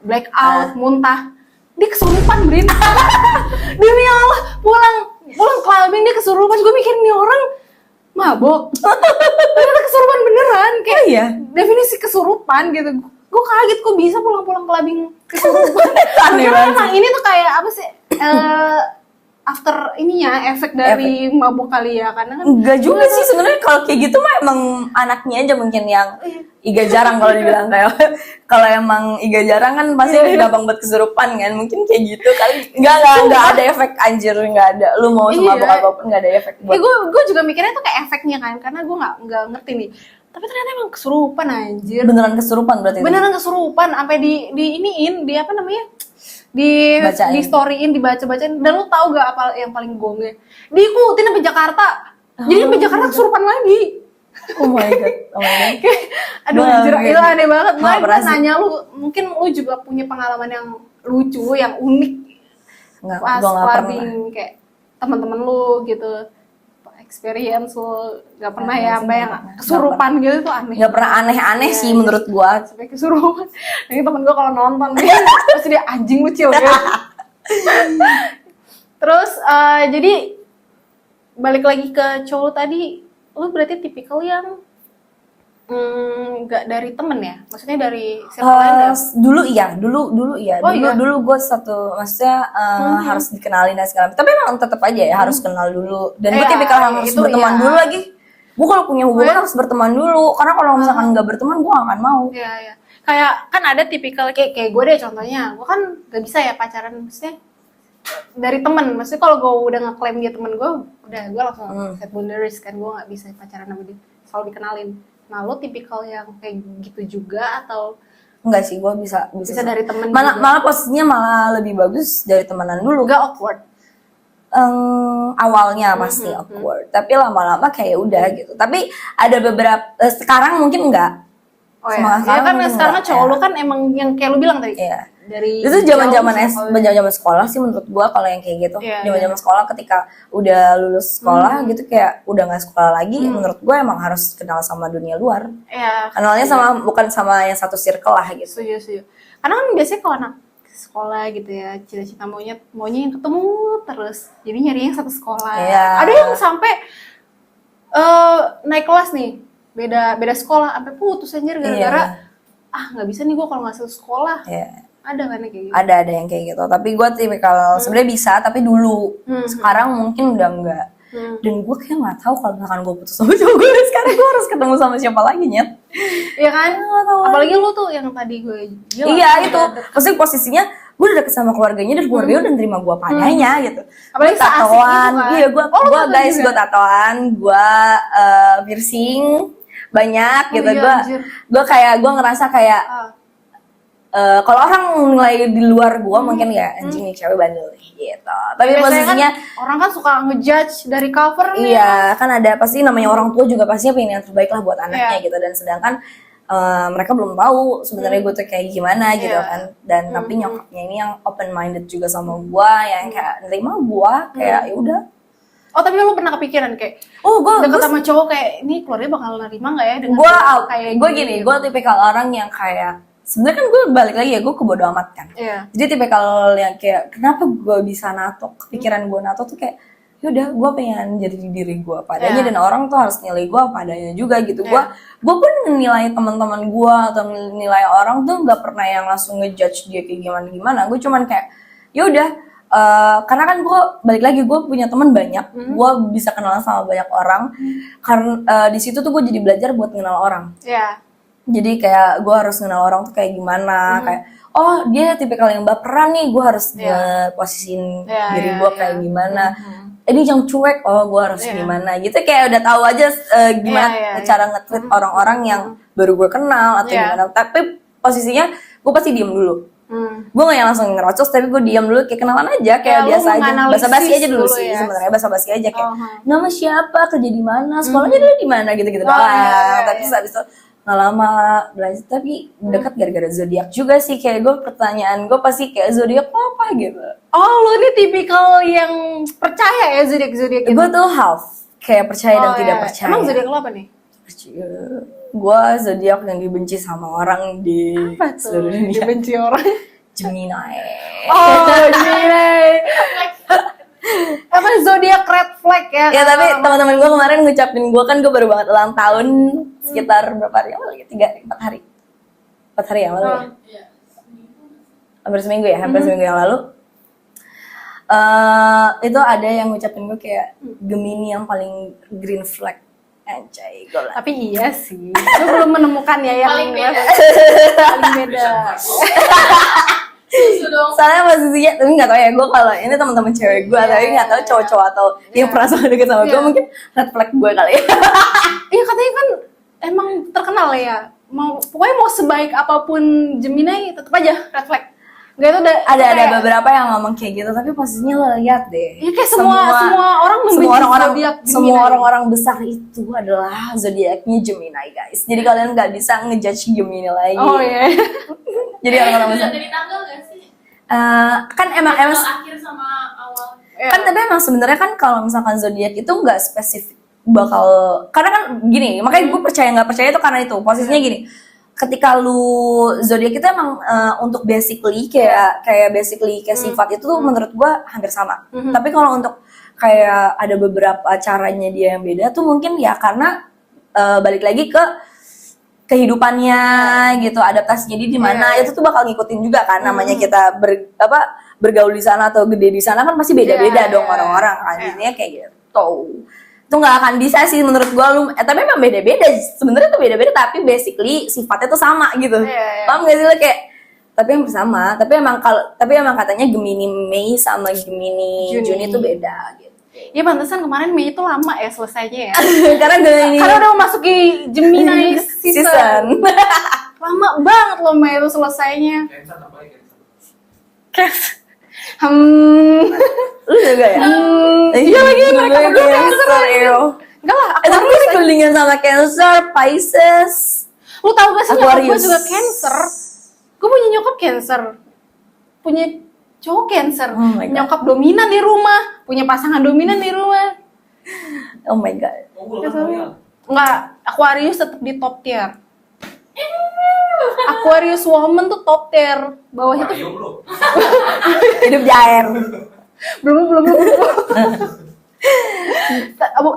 blackout, muntah. Dia kesurupan, Brin. Demi Allah, pulang clubbing dia kesurupan. Gue mikir nih orang mabok. Ternyata kesurupan beneran, kayak definisi kesurupan gitu. Gue kaget kok bisa pulang clubbing kesurupan. Aneh banget. Emang ini tuh kayak apa sih? After ininya efek dari mabuk kali ya, karena kan enggak juga sih sebenarnya. Kalau kayak gitu mah emang anaknya aja mungkin yang iga jarang kalau dibilang kayak. Kalau emang iga jarang kan pasti gampang buat kesurupan kan, mungkin kayak gitu kali. Enggak ada efek, anjir, enggak ada. Lu mau semabuk apapun enggak ada efek buat. Gue juga mikirnya tuh kayak efeknya kan, karena gue nggak ngerti nih. Tapi ternyata emang kesurupan, anjir. Beneran kesurupan berarti. Beneran kesurupan, sampai di apa namanya? Di storyin, dibaca-bacain. Dan lu tahu gak apa yang paling gongnya? Diikutin sampai Jakarta. Jadi sampai Jakarta kesurupan lagi. Oh my god. Aduh, anjir, itu aneh banget. Gue nanya lu, mungkin lu juga punya pengalaman yang lucu, yang unik. Pas clubbing kayak teman-teman lu gitu. Experience lu gak pernah ya sampai yang kesurupan gitu tuh aneh. Gak pernah aneh-aneh sih menurut gua. Sampai kesurupan. Ini temen gua kalau nonton pasti dia anjing lucu ya. Terus jadi balik lagi ke cowok tadi, lu berarti tipikal yang nggak dari temen ya? Maksudnya dari siapa lain ya? Dulu iya. Dulu gue maksudnya harus dikenalin dan segala macam. Tapi emang tetap aja ya harus kenal dulu. Dan gue tipikal yang harus berteman dulu lagi. Gue kalau punya hubungan harus berteman dulu. Karena kalau misalkan nggak berteman, gue gak akan mau. Iya. Kayak kan ada tipikal kayak gue deh contohnya. Gue kan nggak bisa ya pacaran, maksudnya dari temen. Maksudnya kalau gue udah ngeklaim dia temen gue, udah gue langsung set boundaries kan. Gue nggak bisa pacaran sama dia. Selalu dikenalin. Nah, lo tipikal yang kayak gitu juga atau enggak sih? Gue bisa dari temen malah posisinya malah lebih bagus dari temenan dulu. Gak awkward? Awalnya pasti awkward, tapi lama-lama kayak udah gitu. Tapi ada beberapa sekarang mungkin enggak. Oh ya, kan sekarang cowok lu kan emang yang kayak lu bilang tadi. Iya. Dari itu zaman sekolah sih menurut gua kalau yang kayak gitu. Zaman sekolah ketika udah lulus sekolah gitu kayak udah nggak sekolah lagi, menurut gua emang harus kenal sama dunia luar. Iya. Kenalnya bukan sama yang satu circle lah gitu. Setuju. Karena kan biasanya kalau anak sekolah gitu ya, cita-cita maunya yang ketemu terus. Jadi nyari yang satu sekolah. Iya. Ada yang sampai naik kelas nih, beda sekolah sampai putus anjir gara-gara nggak bisa nih gue kalau nggak sekolah. Ya. Ada kan yang kayak gitu? Ada yang kayak gitu. Tapi gue tipikal sebenarnya bisa, tapi dulu. Sekarang mungkin udah enggak. Dan gue kayak nggak tahu kalau misalkan gue putus sama cowok gue sekarang gue harus ketemu sama siapa lagi Nyet. Iya kan? Apalagi lu tuh yang tadi gue bilang. Iya itu. Maksudnya posisinya gue udah deket sama keluarganya dan keluarganya udah nerima gue padanya gitu. Apalagi Gua tatoan, se-asik gitu kan. iya gue guys juga? gue tatoan, gue piercing banyak gitu. Iya, anjir. Gue kayak gue ngerasa kayak kalau orang nilai di luar gue mungkin ya anjing nih cewek bandel gitu. Tapi Biasanya posisinya kan, orang kan suka ngejudge dari cover nih. iya kan ada pasti namanya orang tua juga pastinya pengen yang terbaik lah buat anaknya gitu, dan sedangkan mereka belum tahu sebenarnya gue tuh kayak gimana gitu kan, dan tapi nyokapnya ini yang open minded juga sama gue yang kayak nerima gue kayak ya udah. Oh tapi lu pernah kepikiran kayak deket sama cowok kayak ini keluarnya bakal nerima nggak ya dengan kayak gue gini, gue tipikal orang yang kayak sebenarnya kan gue balik lagi ya gue kebodo amat kan. Jadi tipikal yang kayak kenapa gue bisa nato, kepikiran gue nato tuh kayak yaudah gue pengen jadi diri gue padanya dan orang tuh harus nilai gue padanya juga gitu. Gue pun nilai teman-teman gue atau nilai orang tuh nggak pernah yang langsung ngejudge dia kayak gimana. Gue cuman kayak yaudah karena kan gue balik lagi gue punya teman banyak, gue bisa kenalan sama banyak orang karena di situ tuh gue jadi belajar buat kenal orang. Jadi kayak gue harus kenal orang tuh kayak gimana, kayak oh dia tipikal yang baperan nih, gue harus posisiin diri gue kayak gimana. Ini yang cuek, oh gue harus gimana gitu, kayak udah tahu aja gimana cara nge-treat orang-orang yang baru gue kenal atau gimana. Tapi posisinya gue pasti diem dulu. Gue gak yang langsung ngerocos, tapi gue diam dulu kayak kenalan aja, kayak biasa aja, basa-basi aja dulu sih sebenarnya, basa-basi aja kayak nama siapa, kerja di mana, sekolahnya dulu di mana gitu-gitu doang. Tapi habis itu nggak lama belajar, tapi dekat gara-gara zodiak juga sih. Kayak gue pertanyaan gue pasti kayak zodiak apa gitu. Oh lu ini tipikal yang percaya ya zodiak gitu? Gue tuh half kayak percaya dan tidak percaya. Emang zodiak lo apa nih? Gue zodiak yang dibenci sama orang di seluruh dunia. Dibenci orang? Gemini. Oh Gemini. Apa zodiak red flag ya? Ya tapi teman-teman gue kemarin ngucapin gue, kan gue baru banget ulang tahun sekitar berapa hari yang lalu ya? 4 hari yang lalu ya? Hampir seminggu ya, hampir seminggu yang lalu. Itu ada yang ngucapin gue kayak Gemini yang paling green flag. Anjay, gue lah. Tapi iya sih, lu belum menemukan ya yang paling beda. Soalnya posisinya, tapi nggak tahu ya, gue kalau ini teman-teman cewek gue, tapi nggak tahu cowok-cowok atau yang pernah sama deket sama gue, mungkin red flag gue kali ya. Iya katanya kan emang terkenal ya, pokoknya mau sebaik apapun Gemini tetap aja red flag. Gak itu ada beberapa yang ngomong kayak gitu, tapi posisinya lo lihat deh. Iya kayak semua orang membenci zodiak Gemini. Semua orang-orang besar itu adalah zodiaknya Gemini guys. Jadi kalian nggak bisa ngejudge Gemini lagi. Oh iya. Jadi orang-orang besar. Dari tanggal nggak sih? Kan emang Akhir sama awal. Kan tapi emang sebenarnya kan kalau misalkan zodiak itu nggak spesifik bakal, karena kan gini, makanya gue percaya nggak percaya itu karena itu posisinya gini. Ketika lu zodiak itu emang untuk basically kayak sifat itu tuh menurut gua hampir sama. Tapi kalau untuk kayak ada beberapa caranya dia yang beda tuh mungkin ya karena balik lagi ke kehidupannya gitu, adaptasinya dia di mana itu tuh bakal ngikutin juga kan, namanya kita bergaul di sana atau gede di sana kan pasti beda-beda dong orang-orang kan. Jadinya kayak gitu. Itu nggak akan bisa sih menurut gue tapi memang beda-beda sebenarnya tuh beda-beda, tapi basically sifatnya tuh sama gitu. Paham nggak sih lo kayak tapi yang bersama, tapi emang katanya Gemini Mei sama Gemini Juni itu beda gitu. Ya pantesan kemarin Mei itu lama ya selesainya ya. karena udah memasuki Gemini season. Lama banget loh Mei itu selesainya. Cancer. Lu juga ya? Iya lagi mereka berdua Cancer. Enggak lah, tapi gue dikelingan sama Cancer, Pisces. Lu tau gak sih nyokap gue juga Cancer? Gue punya nyokap Cancer, punya cowok Cancer, nyokap dominan di rumah, punya pasangan dominan di rumah. Oh my god. Enggak, Aquarius tetap di top tier. Aquarius woman tuh top tier, bawahnya tuh hidup di air. Belum.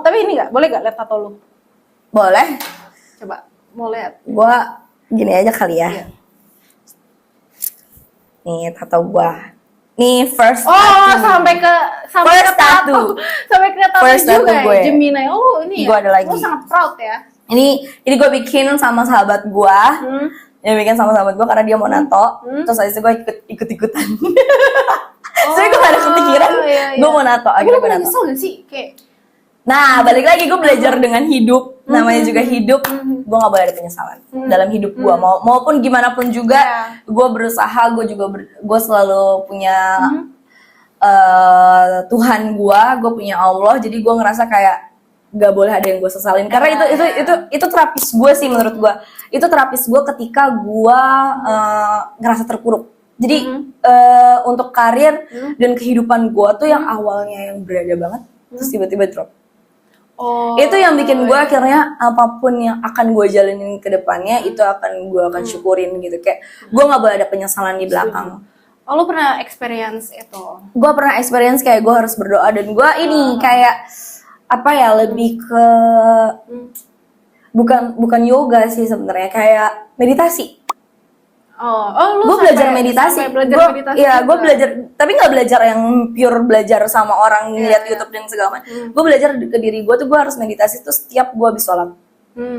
Tapi ini boleh nggak lihat tato lu? Boleh. Coba, mau lihat. Gua Gini aja kali ya. Iya. Nih tato gua. Nih first Oh, tattoo. sampai ke First tato. Sampai ke tato First juga tattoo gue. ya, Gemini. Oh, ini Gue ya. ada lagi. Lu sangat proud ya. Ini gue bikin sama sahabat gua. Dia bikin sama sahabat gua karena dia mau nato. Terus habis itu gue ikut-ikutan. Soalnya gue gak ada kepikiran, iya. gue mau nato. Tapi Akhirnya lu gue pernah nato. nyesel gak sih? Kayak Nah, balik lagi gue belajar dengan hidup. Namanya juga hidup. Gue gak boleh ada penyesalan dalam hidup gue. Maupun gimana pun juga, gue berusaha. Gue juga gue selalu punya Tuhan gue punya Allah. Jadi gue ngerasa kayak gak boleh ada yang gue sesalin. Karena itu terapis gue sih menurut gue. Itu terapis gue ketika gue ngerasa terpuruk. Jadi untuk karir dan kehidupan gue tuh yang awalnya yang berada banget, terus tiba-tiba drop. Itu yang bikin gue akhirnya apapun yang akan gue jalanin ke depannya itu gue akan syukurin gitu. Kayak gue nggak boleh ada penyesalan di belakang. Oh, lu pernah experience itu? Gue pernah experience kayak gue harus berdoa dan gue ini kayak apa ya lebih ke bukan yoga sih sebenarnya, kayak meditasi. Lu Gue belajar meditasi. meditasi. Iya, gue belajar, tapi nggak belajar yang pure belajar sama orang lihat YouTube dan segala macam. Gue belajar ke diri gue tuh gue harus meditasi tuh setiap gue habis sholat.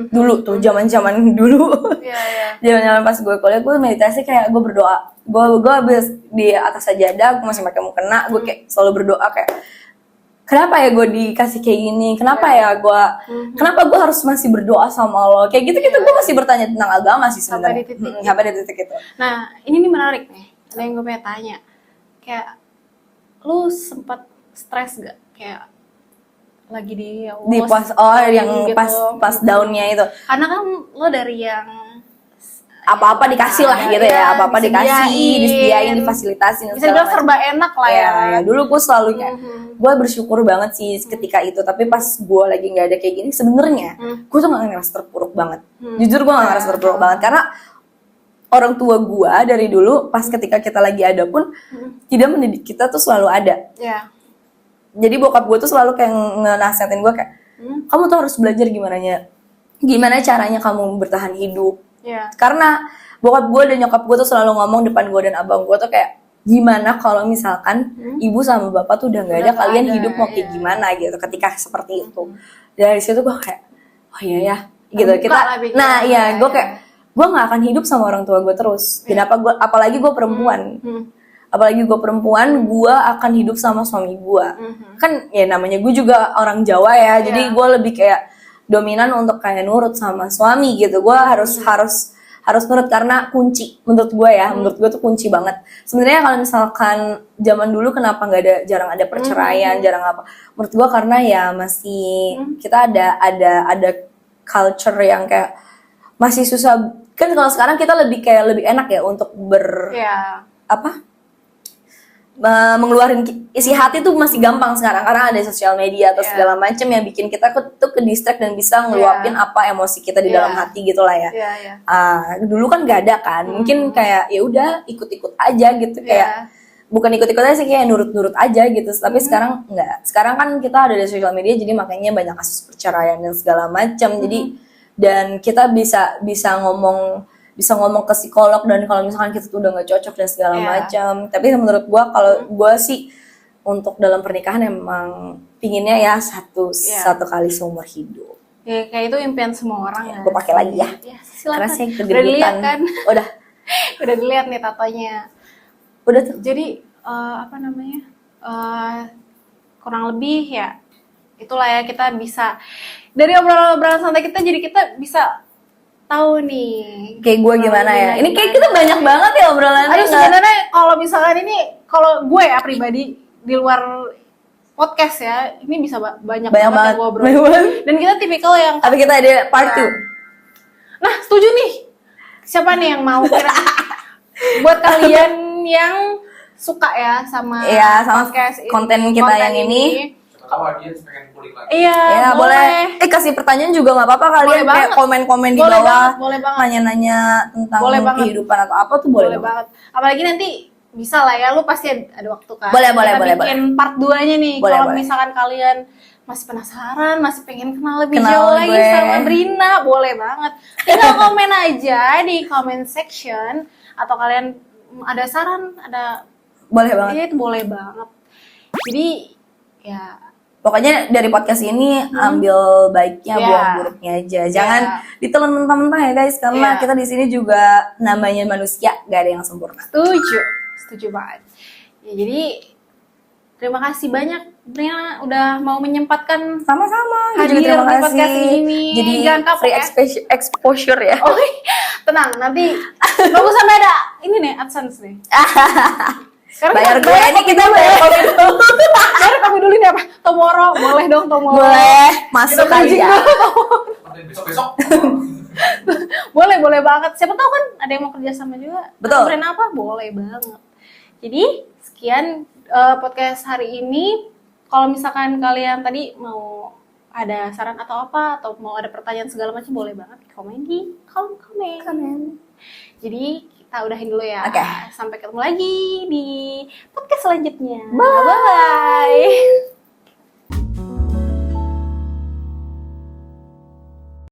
Dulu tuh zaman dulu. Zaman pas gue kuliah gue meditasi kayak gue berdoa. Gue habis di atas sajadah, gue masih pakai mukena, gue kayak selalu berdoa kayak kenapa ya gue dikasih kayak gini? Kenapa ya gue? Kenapa gue harus masih berdoa sama Allah? Kayak gitu-gitu gue masih bertanya tentang agama sih sebenarnya. Sampai di titik itu. Nah, ini nih menarik nih. Ada yang gue pengen tanya. Kayak lu sempat stres gak? Kayak lagi di pas yang gitu. pas daunnya itu. Karena kan lo dari yang Apa-apa dikasih lah gitu ya, apa-apa dikasih, disediain, difasilitasin. Bisa dibilang serba enak lah ya. Ya, dulu gue selalu kayak, gue bersyukur banget sih ketika itu. Tapi pas gue lagi nggak ada kayak gini, sebenarnya gue tuh nggak ngerasa terpuruk banget. Jujur gue nggak ngerasa terpuruk banget karena orang tua gue dari dulu pas ketika kita lagi ada pun tidak mendidik kita tuh selalu ada. Iya. Jadi bokap gue tuh selalu kayak ngenasihatin gue kayak, kamu tuh harus belajar gimana caranya kamu bertahan hidup. Karena bokap gue dan nyokap gue tuh selalu ngomong depan gue dan abang gue tuh kayak gimana kalau misalkan ibu sama bapak tuh udah nggak ada, kalian hidup mau kayak gimana gitu ketika seperti itu. Dari situ gue kayak oh iya ya gitu kita. Nah iya gue kayak gue nggak akan hidup sama orang tua gue terus. Dan apalagi gue perempuan. Apalagi gue perempuan, gue akan hidup sama suami gue. Kan ya namanya gue juga orang Jawa ya, jadi gue lebih kayak dominan untuk kayak nurut sama suami gitu. Gue harus nurut karena kunci menurut gue ya. Menurut gue tuh kunci banget. Sebenarnya kalau misalkan zaman dulu kenapa jarang ada perceraian, jarang apa? Menurut gue karena ya masih kita ada culture yang kayak masih susah. Kan kalau sekarang kita lebih enak ya untuk mengeluarin isi hati tuh masih gampang sekarang karena ada sosial media atau segala macam yang bikin kita tuh ke distract dan bisa ngeluapin apa emosi kita di dalam hati gitu lah ya. Dulu kan gak ada kan, mungkin kayak ya udah ikut-ikut aja gitu kayak bukan ikut-ikut aja sih kayak nurut-nurut aja gitu. Tapi sekarang enggak. Sekarang kan kita ada di sosial media jadi makanya banyak kasus perceraian dan segala macam. Jadi dan kita bisa ngomong ke psikolog dan kalau misalkan kita tuh udah nggak cocok dan segala macam. Tapi menurut gue kalau gue sih untuk dalam pernikahan emang pinginnya ya satu kali seumur hidup. Ya kayak itu impian semua orang ya. Gue pakai lagi ya. Silakan. Karena saya Udah dilihat kan? Udah dilihat nih tatonya. Udah tuh. Jadi kurang lebih ya itulah ya kita bisa dari obrolan santai kita jadi kita bisa tahu nih kayak gue gimana ya. Ini kayak kita banyak banget ya obrolannya. Aduh sebenarnya kalau misalkan kalau gue ya pribadi di luar podcast ya ini bisa banyak banget yang gue obrolin. Dan kita tipikal yang tapi kita ada part 2. Nah setuju nih. Siapa nih yang mau kira buat kalian yang suka ya sama podcast konten kita yang ini. Tahu audiens pengen kulik lagi. Iya, boleh. Kasih pertanyaan juga nggak apa-apa kalian kayak komen-komen di bawah, nanya-nanya tentang kehidupan atau apa tuh boleh banget. Apalagi nanti bisa lah ya, lu pasti ada waktu kan. Boleh. Kita bikin part 2-nya nih. Kalau misalkan kalian masih penasaran, masih pengen kenal lebih Kenal jauh lagi gue. sama Brina, boleh banget. Tinggal komen aja di comment section atau kalian ada saran, ada Boleh banget. ya itu boleh banget. Jadi ya Pokoknya dari podcast ini ambil baiknya, Iya. buang buruknya aja. Jangan ditelan mentah-mentah ya guys, karena Iya. kita di sini juga namanya manusia, gak ada yang sempurna. setuju banget. Ya, jadi terima kasih banyak Brina udah mau menyempatkan Sama-sama, gue hadir juga terima di kasih. podcast ini. Jadi Jangan kapok free ya. exposure ya. Oh, tenang, nanti nunggu sampai ada ini nih AdSense nih. Sekarang Bayar gue ini kita bayar kopi dulu. Bayar kami dulu nih apa? Tomorrow, boleh dong Tomorrow. Boleh, masuk Kita bridging aja. dulu. Besok-besok. Boleh banget. Siapa tahu kan ada yang mau kerja sama juga. Betul. Brand apa? Boleh banget. Jadi sekian podcast hari ini. Kalau misalkan kalian tadi mau ada saran atau apa atau mau ada pertanyaan segala macam boleh banget komen di kolom komen. Jadi kita udahin dulu ya. Oke. Sampai ketemu lagi di podcast selanjutnya. Bye.